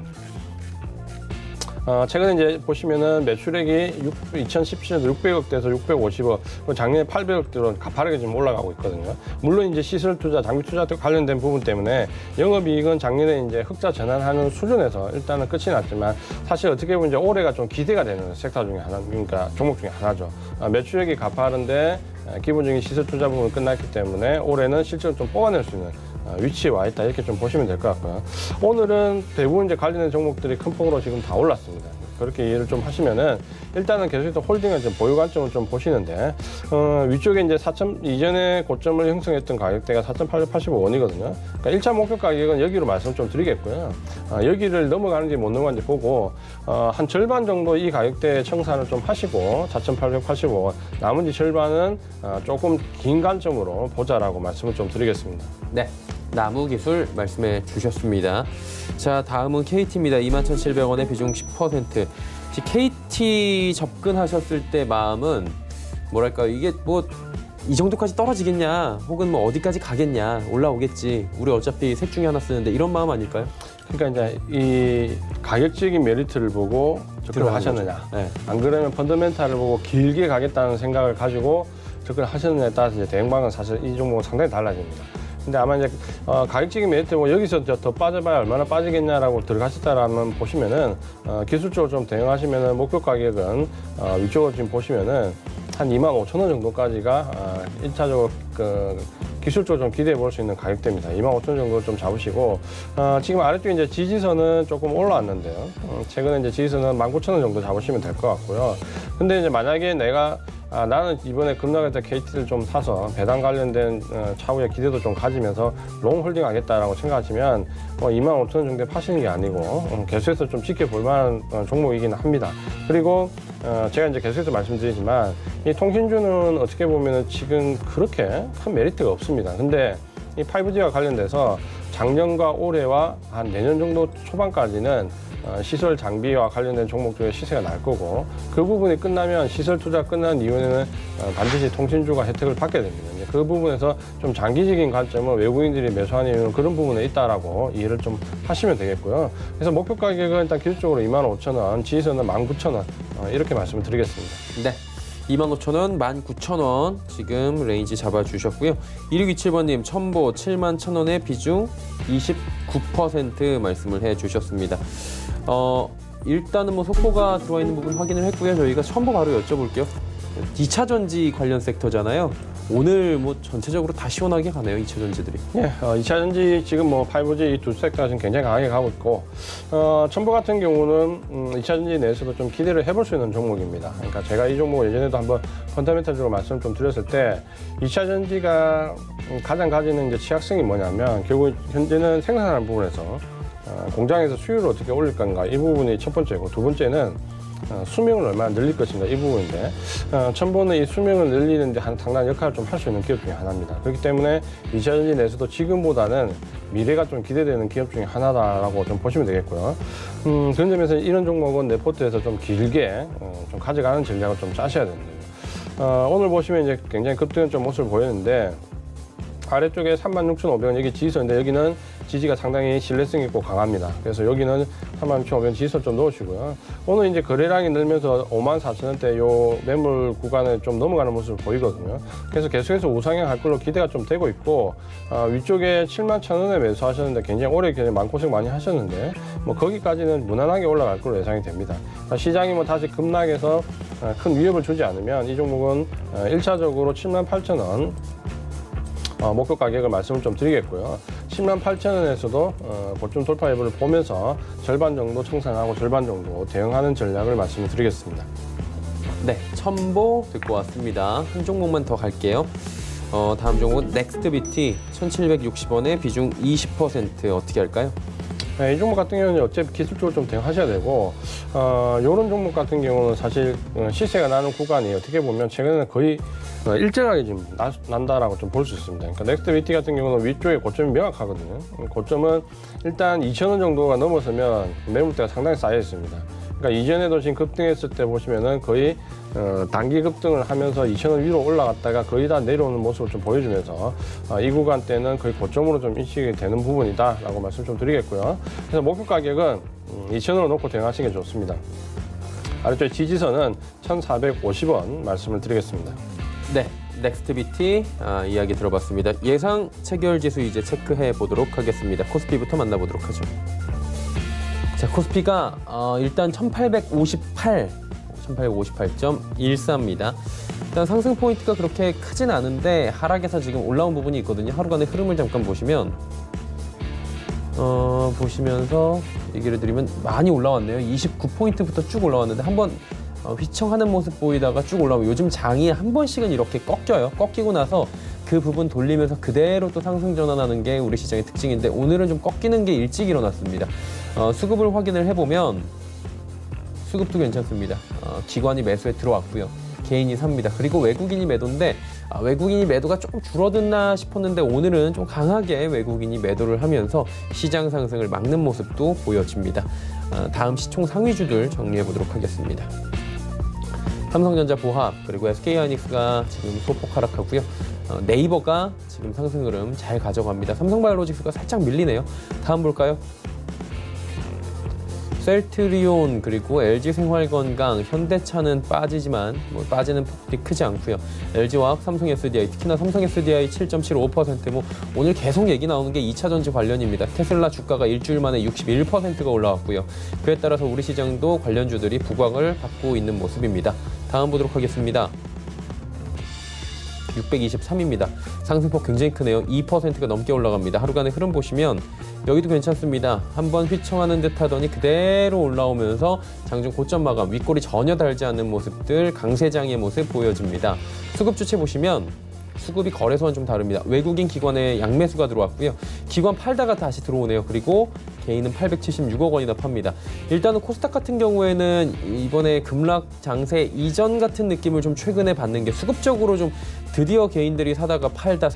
최근에 이제 보시면은 매출액이 2017년도 600억대에서 650억, 작년에 800억대로 가파르게 지금 올라가고 있거든요. 물론 이제 시설 투자, 장비 투자 관련된 부분 때문에 영업이익은 작년에 이제 흑자 전환하는 수준에서 일단은 끝이 났지만 사실 어떻게 보면 이제 올해가 좀 기대가 되는 섹터 중에 하나, 그러니까 종목 중에 하나죠. 매출액이 가파른데 기본적인 시설 투자 부분은 끝났기 때문에 올해는 실적을 좀 뽑아낼 수 있는 위치에 와 있다 이렇게 좀 보시면 될 것 같고요. 오늘은 대부분 이제 관련된 종목들이 큰 폭으로 지금 다 올랐습니다. 그렇게 이해를 좀 하시면은 일단은 계속해서 홀딩을 좀 보유 관점을 좀 보시는데 위쪽에 이제 이전에 고점을 형성했던 가격대가 4,885원이거든요. 그러니까 1차 목표 가격은 여기로 말씀 좀 드리겠고요. 여기를 넘어가는지 못 넘어가는지 보고 한 절반 정도 이 가격대 청산을 좀 하시고 4,885원, 나머지 절반은 조금 긴 관점으로 보자라고 말씀을 좀 드리겠습니다. 네. 나무기술 말씀해 주셨습니다. 자, 다음은 KT입니다. 21,700원에 비중 10%. KT 접근하셨을 때 마음은 뭐랄까요? 이게 뭐 이 정도까지 떨어지겠냐? 혹은 뭐 어디까지 가겠냐? 올라오겠지. 우리 어차피 셋 중에 하나 쓰는데 이런 마음 아닐까요? 그러니까 이제 이 가격적인 메리트를 보고 접근을 하셨느냐. 네. 안 그러면 펀더멘탈을 보고 길게 가겠다는 생각을 가지고 접근을 하셨느냐에 따라서 이제 대응방은 사실 이 종목은 상당히 달라집니다. 근데 아마 이제 가격적인 메리트 뭐 여기서 더 빠져봐야 얼마나 빠지겠냐라고 들어가셨다라면 보시면은 기술적으로 좀 대응하시면은 목표 가격은 위쪽으로 지금 보시면은 한 25,000원 정도까지가 1차적으로 기술적으로 좀 기대해 볼 수 있는 가격대입니다. 25,000원 정도 좀 잡으시고 지금 아래쪽에 이제 지지선은 조금 올라왔는데요. 최근에 이제 지지선은 19,000원 정도 잡으시면 될 것 같고요. 근데 이제 만약에 내가 나는 이번에 급락할 때 KT를 좀 사서 배당 관련된 차후에 기대도 좀 가지면서 롱 홀딩 하겠다라고 생각하시면 25,000원 정도에 파시는 게 아니고 계속해서 좀 지켜볼 만한 종목이긴 합니다. 그리고 제가 이제 계속해서 말씀드리지만 이 통신주는 어떻게 보면은 지금 그렇게 큰 메리트가 없습니다. 근데 이 5G와 관련돼서 작년과 올해와 한 내년 정도 초반까지는 시설 장비와 관련된 종목들의 시세가 날 거고 그 부분이 끝나면 시설 투자 끝난 이후에는 반드시 통신주가 혜택을 받게 됩니다. 그 부분에서 좀 장기적인 관점은 외국인들이 매수하는 이유는 그런 부분에 있다라고 이해를 좀 하시면 되겠고요. 그래서 목표 가격은 일단 기술적으로 25,000원, 지지선은 19,000원 이렇게 말씀을 드리겠습니다. 네. 25,000원, 19,000원 지금 레인지 잡아주셨고요. 1627번님 첨보 71,000원의 비중 29% 말씀을 해주셨습니다. 일단은 뭐 속보가 들어와 있는 부분 확인을 했고요. 저희가 첨보 바로 여쭤볼게요. 2차 전지 관련 섹터잖아요. 오늘 뭐 전체적으로 다 시원하게 가네요, 2차 전지들이. 예, 2차 전지 지금 뭐 5G 이 두 섹터가 지금 굉장히 강하게 가고 있고, 첨보 같은 경우는 2차 전지 내에서도 좀 기대를 해볼 수 있는 종목입니다. 그러니까 제가 이 종목 예전에도 한번 펀더멘탈적으로 말씀 좀 드렸을 때, 2차 전지가 가장 가지는 이제 취약성이 뭐냐면, 결국 현재는 생산하는 부분에서 공장에서 수율을 어떻게 올릴 건가, 이 부분이 첫 번째고, 두 번째는 수명을 얼마나 늘릴 것인가 이 부분인데 첨보는 이 수명을 늘리는데 상당한 역할을 좀 할 수 있는 기업 중에 하나입니다. 그렇기 때문에 2차 전지 내에서도 지금보다는 미래가 좀 기대되는 기업 중에 하나다라고 좀 보시면 되겠고요. 그런 점에서 이런 종목은 내 포트에서 좀 길게 좀 가져가는 전략을 좀 짜셔야 됩니다. 오늘 보시면 이제 굉장히 급등한 좀 모습을 보였는데 아래쪽에 36,500원 여기 지지선인데 여기는 지지가 상당히 신뢰성 있고 강합니다. 그래서 여기는 36,500원 지지선 좀 넣으시고요. 오늘 이제 거래량이 늘면서 54,000원대 요 매물 구간에 좀 넘어가는 모습을 보이거든요. 그래서 계속해서 우상향 할 걸로 기대가 좀 되고 있고 위쪽에 71,000원에 매수하셨는데 굉장히 오래 마음고생 많이 하셨는데 뭐 거기까지는 무난하게 올라갈 걸로 예상이 됩니다. 시장이 뭐 다시 급락해서 큰 위협을 주지 않으면 이 종목은 1차적으로 78,000원 목표 가격을 말씀을 좀 드리겠고요. 108,000원에서도 고점 돌파 여부를 보면서 절반 정도 청산하고 절반 정도 대응하는 전략을 말씀을 드리겠습니다. 네, 첨보 듣고 왔습니다. 한 종목만 더 갈게요. 다음 종목은 넥스트비티 1,760원에 비중 20% 어떻게 할까요? 네, 이 종목 같은 경우는 어차피 기술적으로 좀 대응하셔야 되고 이런 종목 같은 경우는 사실 시세가 나는 구간이 어떻게 보면 최근에는 거의 일정하게 지금 난다라고 좀 볼 수 있습니다. 그러니까 넥스트비티 같은 경우는 위쪽에 고점이 명확하거든요. 고점은 일단 2,000원 정도가 넘어서면 매물대가 상당히 쌓여 있습니다. 그러니까 이전에도 지금 급등했을 때 보시면은 거의 단기 급등을 하면서 2,000원 위로 올라갔다가 거의 다 내려오는 모습을 좀 보여주면서 이 구간 때는 거의 고점으로 좀 인식이 되는 부분이다라고 말씀 좀 드리겠고요. 그래서 목표 가격은 2,000원으로 놓고 대응하시는 게 좋습니다. 아래쪽에 지지선은 1,450원 말씀을 드리겠습니다. 네, 넥스트비티 이야기 들어봤습니다. 예상 체결 지수 이제 체크해 보도록 하겠습니다. 코스피부터 만나보도록 하죠. 자, 코스피가 일단 1,858.14입니다. 일단 상승 포인트가 그렇게 크진 않은데 하락에서 지금 올라온 부분이 있거든요. 하루간의 흐름을 잠깐 보시면 보시면서 얘기를 드리면 많이 올라왔네요. 29포인트부터 쭉 올라왔는데 한번 휘청하는 모습 보이다가 쭉 올라오면 요즘 장이 한 번씩은 이렇게 꺾여요. 꺾이고 나서 그 부분 돌리면서 그대로 또 상승 전환하는 게 우리 시장의 특징인데 오늘은 좀 꺾이는 게 일찍 일어났습니다. 수급을 확인을 해보면 수급도 괜찮습니다. 기관이 매수에 들어왔고요. 개인이 삽니다. 그리고 외국인이 매도인데 외국인이 매도가 조금 줄어드나 싶었는데 오늘은 좀 강하게 외국인이 매도를 하면서 시장 상승을 막는 모습도 보여집니다. 다음 시총 상위주들 정리해 보도록 하겠습니다. 삼성전자 보합 그리고 SK하이닉스가 지금 소폭 하락하고요. 네이버가 지금 상승 흐름 잘 가져갑니다. 삼성바이오로직스가 살짝 밀리네요. 다음 볼까요? 셀트리온 그리고 LG생활건강, 현대차는 빠지지만 빠지는 폭이 크지 않고요. LG화학, 삼성 SDI, 특히나 삼성 SDI 7.75%. 오늘 계속 얘기 나오는 게 2차 전지 관련입니다. 테슬라 주가가 일주일 만에 61%가 올라왔고요. 그에 따라서 우리 시장도 관련주들이 부각을 받고 있는 모습입니다. 다음 보도록 하겠습니다. 623입니다. 상승폭 굉장히 크네요. 2%가 넘게 올라갑니다. 하루간의 흐름 보시면 여기도 괜찮습니다. 한번 휘청하는 듯 하더니 그대로 올라오면서 장중 고점 마감, 윗골이 전혀 달지 않는 모습들, 강세장의 모습 보여집니다. 수급 주체 보시면 수급이 거래소와는 좀 다릅니다. 외국인 기관의 양매수가 들어왔고요. 기관 팔다가 다시 들어오네요. 그리고 개인은 876억 원이나 팝니다. 일단은 코스닥 같은 경우에는 이번에 급락 장세 이전 같은 느낌을 좀 최근에 받는 게 수급적으로 좀 드디어 개인들이 사다가 팔다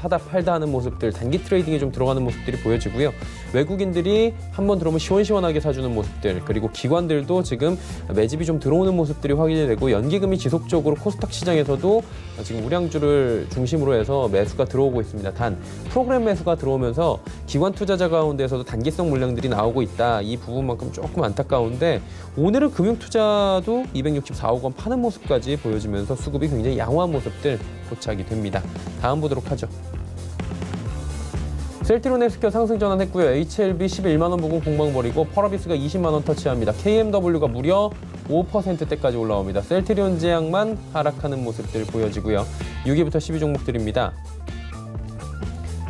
하는 모습들, 단기 트레이딩에 좀 들어가는 모습들이 보여지고요. 외국인들이 한번 들어오면 시원시원하게 사주는 모습들, 그리고 기관들도 지금 매집이 좀 들어오는 모습들이 확인이 되고, 연기금이 지속적으로 코스닥 시장에서도 지금 우량주를 중심으로 해서 매수가 들어오고 있습니다. 단 프로그램 매수가 들어오면서 기관 투자자 가운데서도 단기성 물량들이 나오고 있다. 이 부분만큼 조금 안타까운데, 오늘은 금융투자도 264억 원 파는 모습까지 보여지면서 수급이 굉장히 양호한 모습들 포착이 됩니다. 다음 보도록 하죠. 셀트리온 헬스케어 상승 전환했고요. HLB 11만 원 부근 공방 벌이고, 펄어비스가 20만 원 터치합니다. KMW가 무려 5%대까지 올라옵니다. 셀트리온 제약만 하락하는 모습들 보여지고요. 6위부터 12종목들입니다.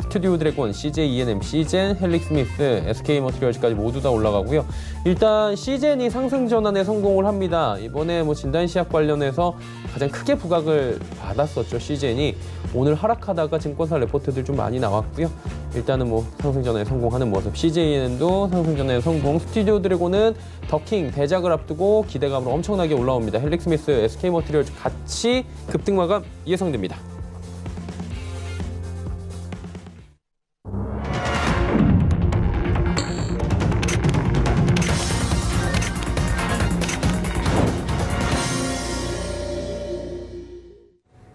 스튜디오 드래곤, CJ E&M, 시젠, 헬릭스미스, SK머티리얼즈까지 모두 다 올라가고요. 일단 시젠이 상승 전환에 성공을 합니다. 이번에 진단시약 관련해서 가장 크게 부각을 받았었죠. 시젠이 오늘 하락하다가 증권사 레포트들 좀 많이 나왔고요. 일단은 상승 전환에 성공하는 모습. CJN도 상승 전환에 성공. 스튜디오 드래곤은 더킹 대작을 앞두고 기대감으로 엄청나게 올라옵니다. 헬릭스미스, SK머티리얼즈 같이 급등 마감 예상됩니다.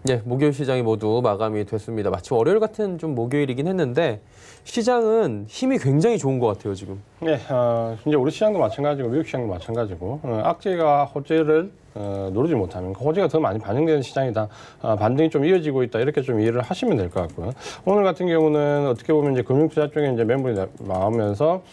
네, 목요일 시장이 모두 마감이 됐습니다. 마치 월요일 같은 좀 목요일이긴 했는데 시장은 힘이 굉장히 좋은 것 같아요, 지금. 네, 이제 우리 시장도 마찬가지고 미국 시장도 마찬가지고 악재가 호재를 누르지 못하면 호재가 더 많이 반영되는 시장이다. 반등이 좀 이어지고 있다. 이렇게 좀 이해를 하시면 될 것 같고요. 오늘 같은 경우는 어떻게 보면 이제 금융투자 쪽에 이제 매물이 나오면서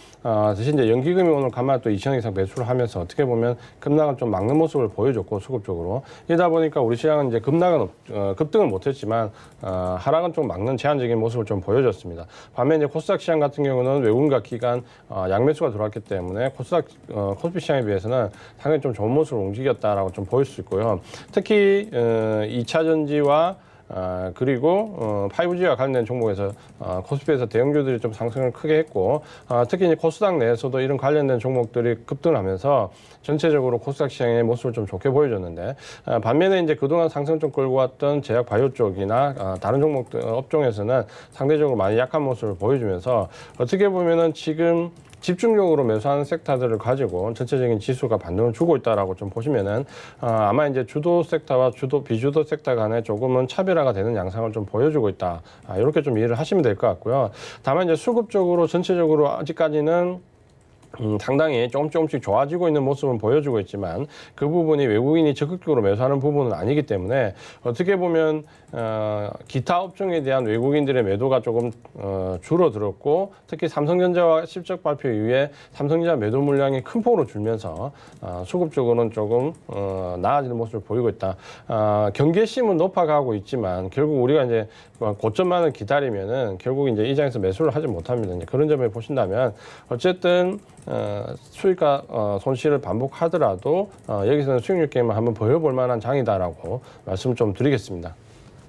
대신 이제 연기금이 오늘 간만에 또 2천 이상 매수를 하면서 어떻게 보면 급락을 좀 막는 모습을 보여줬고, 수급적으로. 이러다 보니까 우리 시장은 이제 급등은 못했지만 하락은 좀 막는 제한적인 모습을 좀 보여줬습니다. 반면 이제 코스닥 시장 같은 경우는 외국인과 기관 양매수가 들어왔기 때문에 코스피 시장에 비해서는 상당히 좀 좋은 모습을 움직였다라고 좀 보일 수 있고요. 특히 2차 전지와 그리고 5G와 관련된 종목에서 코스피에서 대형주들이 좀 상승을 크게 했고, 특히 이제 코스닥 내에서도 이런 관련된 종목들이 급등을 하면서 전체적으로 코스닥 시장의 모습을 좀 좋게 보여줬는데, 반면에 이제 그동안 상승 좀 끌고 왔던 제약 바이오 쪽이나 다른 종목들 업종에서는 상대적으로 많이 약한 모습을 보여주면서, 어떻게 보면은 지금 집중적으로 매수하는 섹터들을 가지고 전체적인 지수가 반등을 주고 있다라고 좀 보시면은 아마 이제 주도 섹터와 비주도 섹터 간에 조금은 차별화가 되는 양상을 좀 보여주고 있다. 이렇게 좀 이해를 하시면 될 것 같고요. 다만 이제 수급적으로 전체적으로 아직까지는 상당히 조금씩 좋아지고 있는 모습은 보여주고 있지만, 그 부분이 외국인이 적극적으로 매수하는 부분은 아니기 때문에 어떻게 보면 기타 업종에 대한 외국인들의 매도가 조금 줄어들었고, 특히 삼성전자와 실적 발표 이후에 삼성전자 매도 물량이 큰 폭으로 줄면서 수급적으로는 조금 나아지는 모습을 보이고 있다. 경계심은 높아가고 있지만 결국 우리가 이제 고점만을 기다리면은 결국 이제 이 장에서 매수를 하지 못합니다. 이제 그런 점을 보신다면 어쨌든 수익과 손실을 반복하더라도 여기서는 수익률 게임을 한번 보여볼 만한 장이다라고 말씀을 좀 드리겠습니다.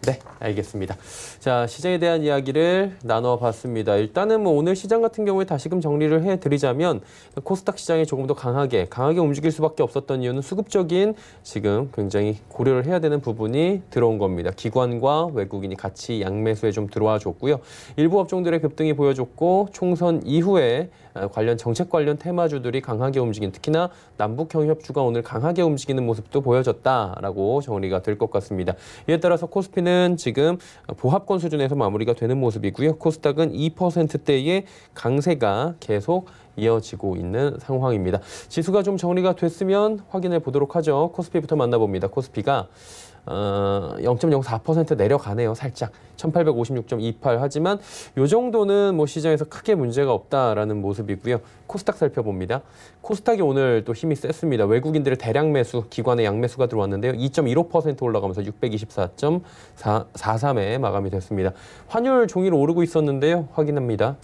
네, 알겠습니다. 자, 시장에 대한 이야기를 나눠봤습니다. 일단은 오늘 시장 같은 경우에 다시금 정리를 해드리자면, 코스닥 시장이 조금 더 강하게 움직일 수밖에 없었던 이유는 수급적인 지금 굉장히 고려를 해야 되는 부분이 들어온 겁니다. 기관과 외국인이 같이 양매수에 좀 들어와 줬고요. 일부 업종들의 급등이 보여줬고, 총선 이후에 관련 정책 관련 테마주들이 강하게 움직인, 특히나 남북형 협주가 오늘 강하게 움직이는 모습도 보여졌다라고 정리가 될 것 같습니다. 이에 따라서 코스피는 S&P는 지금 보합권 수준에서 마무리가 되는 모습이고요. 코스닥은 2%대의 강세가 계속 이어지고 있는 상황입니다. 지수가 좀 정리가 됐으면 확인해 보도록 하죠. 코스피부터 만나봅니다. 코스피가 0.04% 내려가네요. 살짝 1856.28 하지만 이 정도는 뭐 시장에서 크게 문제가 없다라는 모습이고요. 코스닥 살펴봅니다. 코스닥이 오늘 또 힘이 셌습니다. 외국인들의 대량 매수, 기관의 양매수가 들어왔는데요. 2.15% 올라가면서 624.43에 마감이 됐습니다. 환율 종일 오르고 있었는데요. 확인합니다.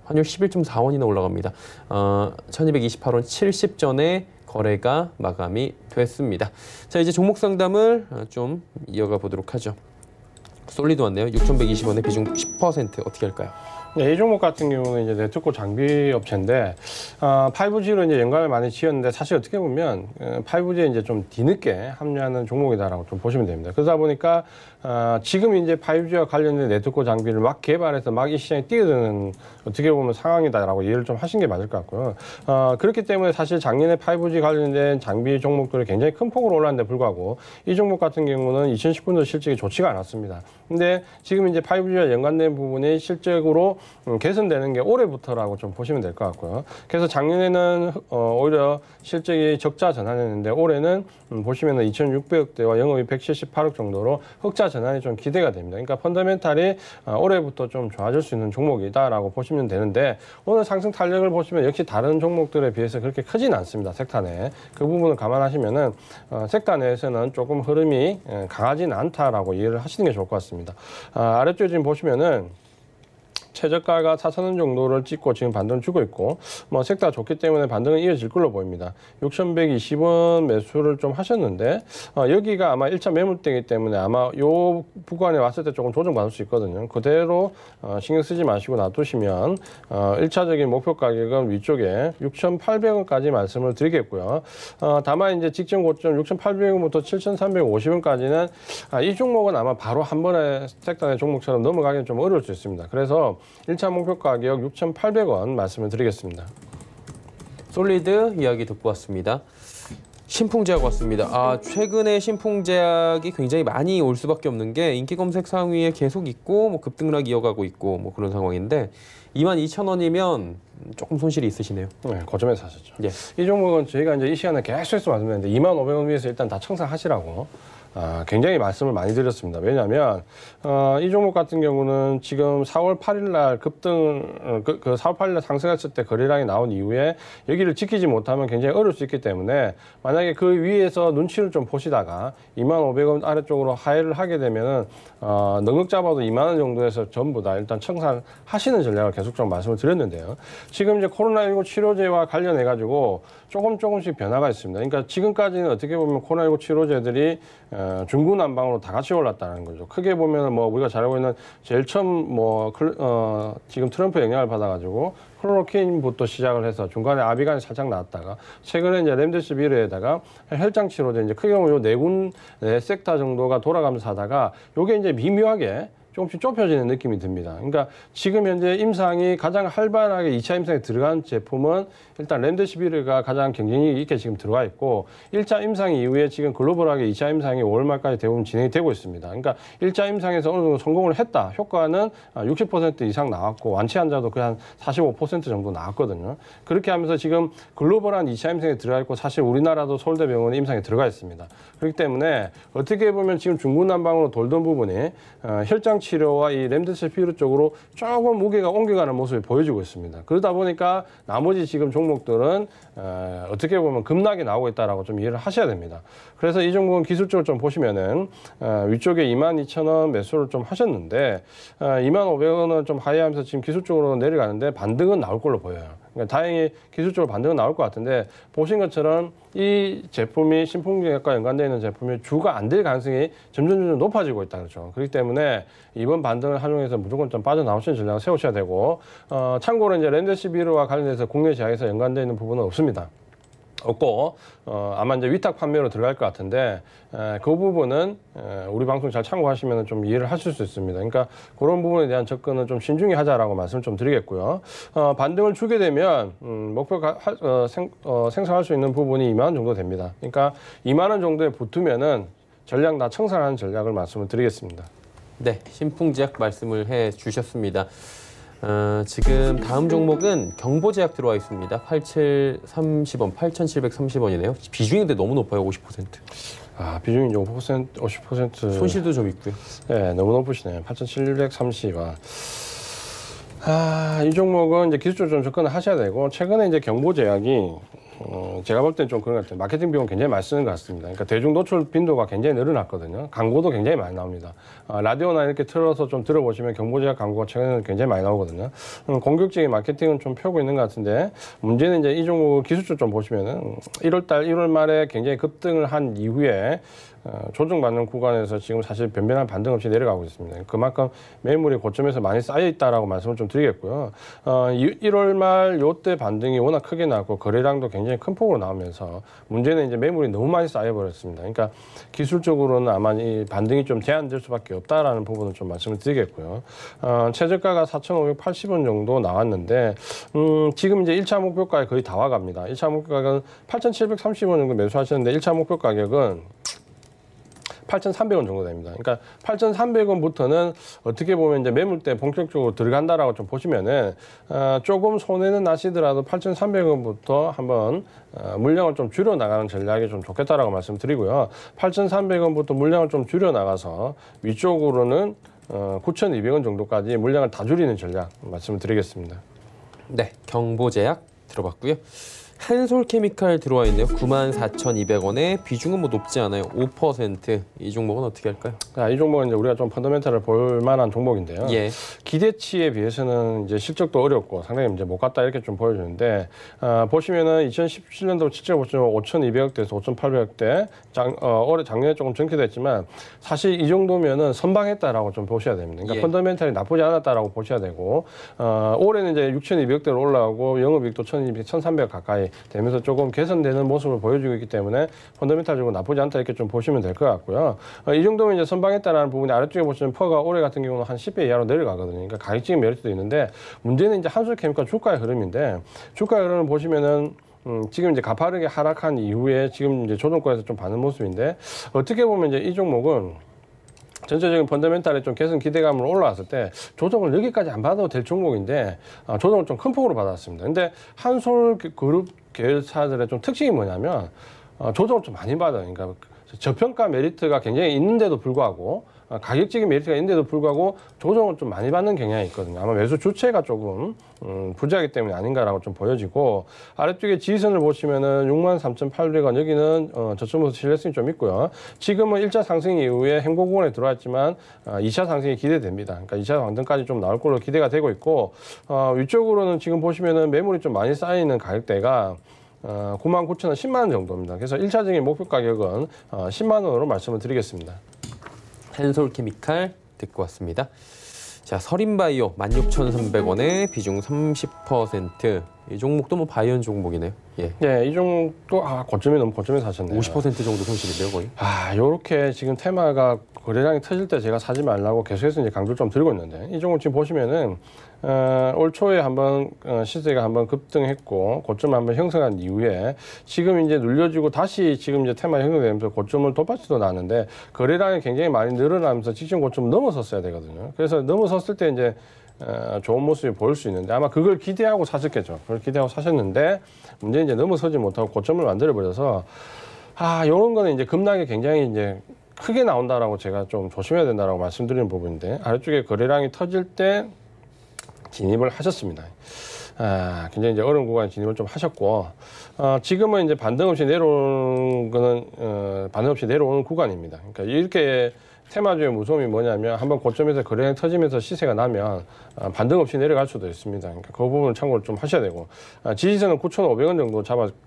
환율 11.4원이나 올라갑니다. 1228원 70전에 거래가 마감이 됐습니다. 자, 이제 종목 상담을 좀 이어가 보도록 하죠. 솔리드 왔네요. 6,120원에 비중 10% 어떻게 할까요? 네, 이 종목 같은 경우는 이제 네트워크 장비 업체인데 5G로 이제 연관을 많이 지었는데 사실 어떻게 보면 5G에 이제 좀 뒤늦게 합류하는 종목이다라고 좀 보시면 됩니다. 그러다 보니까 지금 이제 5G와 관련된 네트워크 장비를 막 개발해서 막 이 시장에 뛰어드는 어떻게 보면 상황이다라고 이해를 좀 하신 게 맞을 것 같고요. 그렇기 때문에 사실 작년에 5G 관련된 장비 종목들이 굉장히 큰 폭으로 올랐는데 불구하고 이 종목 같은 경우는 2019년도 실적이 좋지가 않았습니다. 근데 지금 이제 5G와 연관된 부분이 실적으로 개선되는 게 올해부터라고 좀 보시면 될 것 같고요. 그래서 작년에는 오히려 실적이 적자 전환했는데 올해는 보시면은 2,600억대와 영업이 178억 정도로 흑자 전환이 좀 기대가 됩니다. 그러니까 펀더멘탈이 올해부터 좀 좋아질 수 있는 종목이다라고 보시면 되는데 오늘 상승 탄력을 보시면 역시 다른 종목들에 비해서 그렇게 크진 않습니다. 섹터 내. 그 부분을 감안하시면은 섹터 내에서는 조금 흐름이 강하지는 않다라고 이해를 하시는 게 좋을 것 같습니다. 아래쪽에 지금 보시면은 최저가가 4,000원 정도를 찍고 지금 반등을 주고 있고 뭐 섹터가 좋기 때문에 반등은 이어질 걸로 보입니다. 6,120원 매수를 좀 하셨는데 여기가 아마 1차 매물대이기 때문에 아마 요 구간에 왔을 때 조금 조정받을 수 있거든요. 그대로 신경 쓰지 마시고 놔두시면 1차적인 목표 가격은 위쪽에 6,800원까지 말씀을 드리겠고요. 다만 이제 직전 고점 6,800원부터 7,350원까지는 이 종목은 아마 바로 한 번에 섹터 내 종목처럼 넘어가기는 좀 어려울 수 있습니다. 그래서 1차 목표 가격 6,800원 말씀을 드리겠습니다. 솔리드 이야기 듣고 왔습니다. 신풍제약 왔습니다. 최근에 신풍제약이 굉장히 많이 올 수밖에 없는 게 인기 검색 상위에 계속 있고 뭐 급등락 이어가고 있고 뭐 그런 상황인데 22,000원이면 조금 손실이 있으시네요. 네, 고점에서 사셨죠. 예. 이 종목은 저희가 이제 이 시간에 계속해서 말씀드렸는데 25,500원 위에서 일단 다 청산하시라고 굉장히 말씀을 많이 드렸습니다. 왜냐하면 이 종목 같은 경우는 지금 4월 8일 날 급등, 4월 8일 날 상승했을 때 거래량이 나온 이후에 여기를 지키지 못하면 굉장히 어려울 수 있기 때문에 만약에 그 위에서 눈치를 좀 보시다가 25,500원 아래쪽으로 하회를 하게 되면은 넉넉 잡아도 2만 원 정도에서 전부 다 일단 청산하시는 전략을 계속 좀 말씀을 드렸는데요. 지금 이제 코로나19 치료제와 관련해 가지고 조금씩 변화가 있습니다. 그러니까 지금까지는 어떻게 보면 코로나19 치료제들이 중구난방으로 다 같이 올랐다는 거죠. 크게 보면은 뭐 우리가 잘 알고 있는 제일 처음 지금 트럼프 영향을 받아가지고 클로로퀸부터 시작을 해서 중간에 아비간이 살짝 나왔다가 최근에 이제 렘데시비르에다가 혈장 치료제 이제 크게 보면 요 네 군데 섹터 정도가 돌아가면서 하다가 요게 이제 미묘하게 조금씩 좁혀지는 느낌이 듭니다. 그러니까 지금 현재 임상이 가장 활발하게 2차 임상에 들어간 제품은 일단 렘데시비르가 가장 경쟁력이 있게 지금 들어와 있고 1차 임상 이후에 지금 글로벌하게 2차 임상이 5월 말까지 대부분 진행이 되고 있습니다. 그러니까 1차 임상에서 어느 정도 성공을 했다. 효과는 60% 이상 나왔고 완치 환자도 거의 한 45% 정도 나왔거든요. 그렇게 하면서 지금 글로벌한 2차 임상에 들어가 있고 사실 우리나라도 서울대병원 임상에 들어가 있습니다. 그렇기 때문에 어떻게 보면 지금 중구난방으로 돌던 부분이 혈장 치료와 이 렘데시비르 쪽으로 조금 무게가 옮겨가는 모습이 보여지고 있습니다. 그러다 보니까 나머지 지금 종목들은 어떻게 보면 급락이 나오고 있다라고 좀 이해를 하셔야 됩니다. 그래서 이 종목은 기술적으로 좀 보시면은 위쪽에 22,000원 매수를 좀 하셨는데 25,500원을 좀 하회하면서 지금 기술적으로 내려가는데 반등은 나올 걸로 보여요. 그러니까 다행히 기술적으로 반등은 나올 것 같은데 보신 것처럼 이 제품이 신풍제약과 연관되어 있는 제품이 주가 안 될 가능성이 점점 높아지고 있다 그렇죠. 그렇기 때문에 이번 반등을 활용해서 무조건 좀 빠져나오시는 전략을 세우셔야 되고 참고로 이제 렘데시비르와 관련해서 국내 제약에서 연관되어 있는 부분은 없습니다. 없고 아마 이제 위탁 판매로 들어갈 것 같은데 그 부분은 우리 방송 잘 참고하시면 좀 이해를 하실 수 있습니다. 그러니까 그런 부분에 대한 접근은 좀 신중히 하자라고 말씀을 좀 드리겠고요. 반등을 주게 되면 목표가 생성할 수 있는 부분이 2만 원 정도 됩니다. 그러니까 2만 원 정도에 붙으면은 전략 다 청산하는 전략을 말씀을 드리겠습니다. 네, 신풍제약 말씀을 해주셨습니다. 지금 다음 종목은 경보제약 들어와 있습니다. 8730원, 8730원이네요. 비중이 근데 너무 높아요, 50%. 비중이 이제 50%. 손실도 좀 있고요. 네, 너무 높으시네요. 8730원. 이 종목은 이제 기술적으로 좀 접근을 하셔야 되고, 최근에 이제 경보제약이 제가 볼 땐 좀 그런 것 같아요. 마케팅 비용 굉장히 많이 쓰는 것 같습니다. 그러니까 대중 노출 빈도가 굉장히 늘어났거든요. 광고도 굉장히 많이 나옵니다. 라디오나 이렇게 틀어서 좀 들어보시면 경보제약 광고가 최근에는 굉장히 많이 나오거든요. 공격적인 마케팅은 좀 펴고 있는 것 같은데, 문제는 이제 이 종목 기술적으로 좀 보시면은 1월 말에 굉장히 급등을 한 이후에 조정받는 구간에서 지금 사실 변변한 반등 없이 내려가고 있습니다. 그만큼 매물이 고점에서 많이 쌓여 있다라고 말씀을 좀 드리겠고요. 1월 말 요때 반등이 워낙 크게 나왔고 거래량도 굉장히 큰 폭으로 나오면서 문제는 이제 매물이 너무 많이 쌓여 버렸습니다. 그러니까 기술적으로는 아마 이 반등이 좀 제한될 수밖에 없다라는 부분을 좀 말씀을 드리겠고요. 최저가가 4,580원 정도 나왔는데 지금 이제 1차 목표가에 거의 다 와갑니다. 1차 목표가는 8,730원 정도 매수하셨는데 1차 목표 가격은 8,300원 정도 됩니다. 그러니까 8,300원부터는 어떻게 보면 이제 매물대 본격적으로 들어간다라고 좀 보시면은 조금 손해는 나시더라도 8,300원부터 한번 물량을 좀 줄여 나가는 전략이 좀 좋겠다라고 말씀드리고요. 8,300원부터 물량을 좀 줄여 나가서 위쪽으로는 9,200원 정도까지 물량을 다 줄이는 전략 말씀을 드리겠습니다. 네, 경보제약 들어봤고요. 한솔케미칼 들어와 있네요. 94,200원에 비중은 뭐 높지 않아요. 5%. 이 종목은 어떻게 할까요? 이 종목은 이제 우리가 좀 펀더멘탈을 볼 만한 종목인데요. 예. 기대치에 비해서는 이제 실적도 어렵고 상당히 이제 못 갔다 이렇게 좀 보여주는데 보시면은 2017년도 실적 보시면 5,200억대에서 5,800억대 올해 작년에 조금 정체됐지만 사실 이 정도면은 선방했다라고 좀 보셔야 됩니다. 그러니까 펀더멘탈이 나쁘지 않았다라고 보셔야 되고 올해는 이제 6,200억대로 올라오고 영업이익도 1,200, 1,300 가까이 되면서 조금 개선되는 모습을 보여주고 있기 때문에 펀더멘탈적으로 나쁘지 않다 이렇게 좀 보시면 될 것 같고요. 이 정도면 이제 선방했다라는 부분이 아래쪽에 보시면 퍼가 올해 같은 경우는 한 10배 이하로 내려가거든요. 그러니까 가격적인 메리트도 있는데 문제는 이제 한솔케미칼 주가의 흐름인데 주가의 흐름을 보시면은 지금 이제 가파르게 하락한 이후에 지금 이제 조정권에서 좀 받는 모습인데 어떻게 보면 이제 이 종목은 전체적인 펀더멘탈에 좀 개선 기대감으로 올라왔을 때 조정을 여기까지 안 받아도 될 종목인데 조정을 좀 큰 폭으로 받았습니다. 근데 한솔그룹 계열사들의 좀 특징이 뭐냐면 조정을 좀 많이 받아요. 그러니까 저평가 메리트가 굉장히 있는데도 불구하고 가격적인 메리트가 있는데도 불구하고 조정을 좀 많이 받는 경향이 있거든요. 아마 매수 주체가 조금 부재하기 때문에 아닌가라고 좀 보여지고 아래쪽에 지지선을 보시면은 63,800원 여기는 저점부터 실례성이 좀 있고요. 지금은 1차 상승 이후에 행보구간에 들어왔지만 2차 상승이 기대됩니다. 그러니까 2차 반등까지 좀 나올 걸로 기대가 되고 있고 위쪽으로는 지금 보시면은 매물이 좀 많이 쌓여있는 가격대가 99,000원, 10만 원 정도입니다. 그래서 1차적인 목표 가격은 10만 원으로 말씀을 드리겠습니다. 한솔케미칼 듣고 왔습니다. 자, 서린바이오 16,300원에 비중 30%. 이 종목도 뭐 바이온 종목이네요. 예. 네, 이 종목도 고점에 너무 고점에 사셨네요. 50% 정도 손실인데요, 거의. 요렇게 지금 테마가 거래량이 터질 때 제가 사지 말라고 계속해서 이제 강조를 좀 드리고 있는데 이 종목 지금 보시면은 올 초에 한번 시세가 한번 급등했고 고점을 한번 형성한 이후에 지금 이제 눌려지고 다시 지금 이제 테마 형성되면서 고점을 돋받치도 나는데 거래량이 굉장히 많이 늘어나면서 직전 고점을 넘어섰어야 되거든요. 그래서 넘어섰을 때 이제 좋은 모습이 보일 수 있는데 아마 그걸 기대하고 사셨겠죠. 그걸 기대하고 사셨는데 문제는 이제 넘어서지 못하고 고점을 만들어 버려서 요런 거는 이제 급락이 굉장히 이제 크게 나온다라고 제가 좀 조심해야 된다라고 말씀드리는 부분인데 아래쪽에 거래량이 터질 때 진입을 하셨습니다. 굉장히 이제 어려운 구간에 진입을 좀 하셨고 지금은 이제 반등 없이 내려오는 거는 반등 없이 내려오는 구간입니다. 그러니까 이렇게 테마주의 무서움이 뭐냐면 한번 고점에서 거래량이 터지면서 시세가 나면 반등 없이 내려갈 수도 있습니다. 그러니까 그 부분을 참고를 좀 하셔야 되고 지지선은 9,500원 정도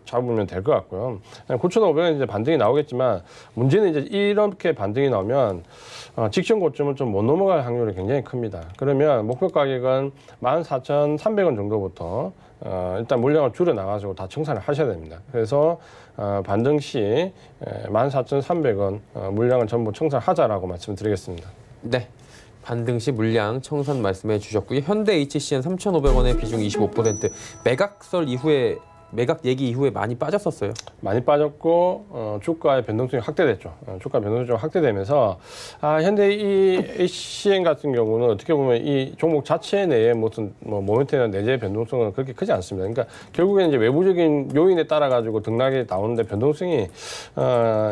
잡으면 될 것 같고요. 9,500원 이제 반등이 나오겠지만 문제는 이제 이렇게 반등이 나오면 직전 고점을 좀 못 넘어갈 확률이 굉장히 큽니다. 그러면 목표 가격은 14,300원 정도부터 일단 물량을 줄여 나가지고 다 청산을 하셔야 됩니다. 그래서 반등 시 14,300원 물량을 전부 청산하자라고 말씀드리겠습니다. 네, 반등 시 물량 청산 말씀해 주셨고요. 현대 HCN 3,500원에 비중 25%. 매각설 이후에 매각 얘기 이후에 많이 빠졌었어요. 많이 빠졌고 주가의 변동성이 확대됐죠. 주가 변동성이 좀 확대되면서 현대 이 HCN 같은 경우는 어떻게 보면 이 종목 자체 내에 무슨 모멘텀이나 내재 변동성은 그렇게 크지 않습니다. 그러니까 결국에는 이제 외부적인 요인에 따라 가지고 등락이 나오는데 변동성이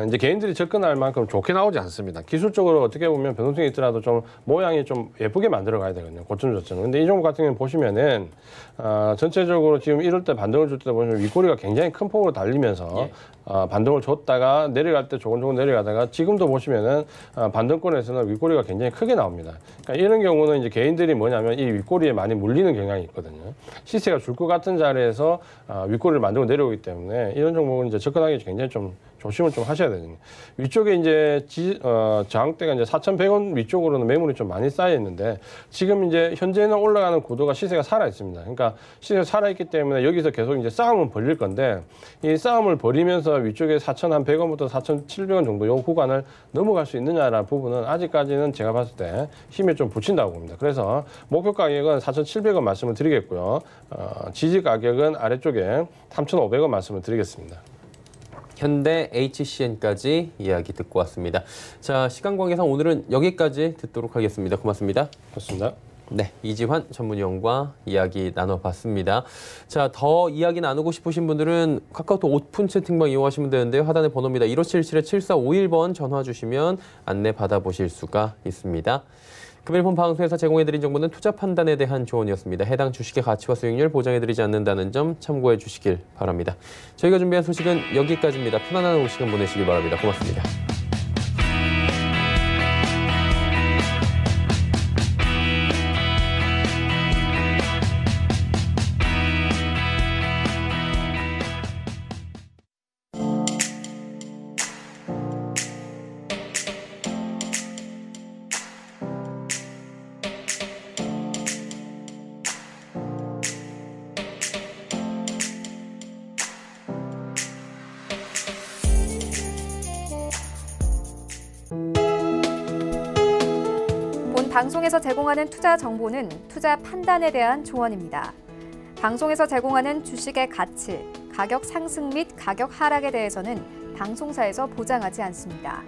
이제 개인들이 접근할 만큼 좋게 나오지 않습니다. 기술적으로 어떻게 보면 변동성이 있더라도 좀 모양이 좀 예쁘게 만들어 가야 되거든요. 고점 저점. 근데 이 종목 같은 경우는 보시면은 전체적으로 지금 이럴 때 반등을 줄 때 보면 윗꼬리가 굉장히 큰 폭으로 달리면서 반등을 줬다가 내려갈 때 조금 내려가다가 지금도 보시면은 반등권에서는 윗꼬리가 굉장히 크게 나옵니다. 그러니까 이런 경우는 이제 개인들이 뭐냐면 이 윗꼬리에 많이 물리는 경향이 있거든요. 시세가 줄 것 같은 자리에서 윗꼬리를 만들고 내려오기 때문에 이런 종목은 이제 접근하기 굉장히 좀 조심을 좀 하셔야 되거든요. 위쪽에 이제 저항대가 이제 4,100원 위쪽으로는 매물이 좀 많이 쌓여 있는데 지금 이제 현재는 올라가는 구도가 시세가 살아 있습니다. 그러니까 시세가 살아 있기 때문에 여기서 계속 이제 싸움은 벌릴 건데 이 싸움을 벌이면서 위쪽에 4,100원부터 4,700원 정도 요 구간을 넘어갈 수 있느냐라는 부분은 아직까지는 제가 봤을 때 힘이 좀 붙인다고 봅니다. 그래서 목표 가격은 4,700원 말씀을 드리겠고요. 지지 가격은 아래쪽에 3,500원 말씀을 드리겠습니다. 현대 HCN까지 이야기 듣고 왔습니다. 자, 시간 관계상 오늘은 여기까지 듣도록 하겠습니다. 고맙습니다. 좋습니다. 네, 이지환 전문위원과 이야기 나눠봤습니다. 자, 더 이야기 나누고 싶으신 분들은 카카오톡 오픈 채팅방 이용하시면 되는데요. 하단에 번호입니다. 1577-7451번 전화 주시면 안내 받아보실 수가 있습니다. 금일 본 방송에서 제공해드린 정보는 투자 판단에 대한 조언이었습니다. 해당 주식의 가치와 수익률 보장해드리지 않는다는 점 참고해 주시길 바랍니다. 저희가 준비한 소식은 여기까지입니다. 편안한 오후 시간 보내시길 바랍니다. 고맙습니다. 방송에서 제공하는 투자 정보는 투자 판단에 대한 조언입니다. 방송에서 제공하는 주식의 가치, 가격 상승 및 가격 하락에 대해서는 방송사에서 보장하지 않습니다.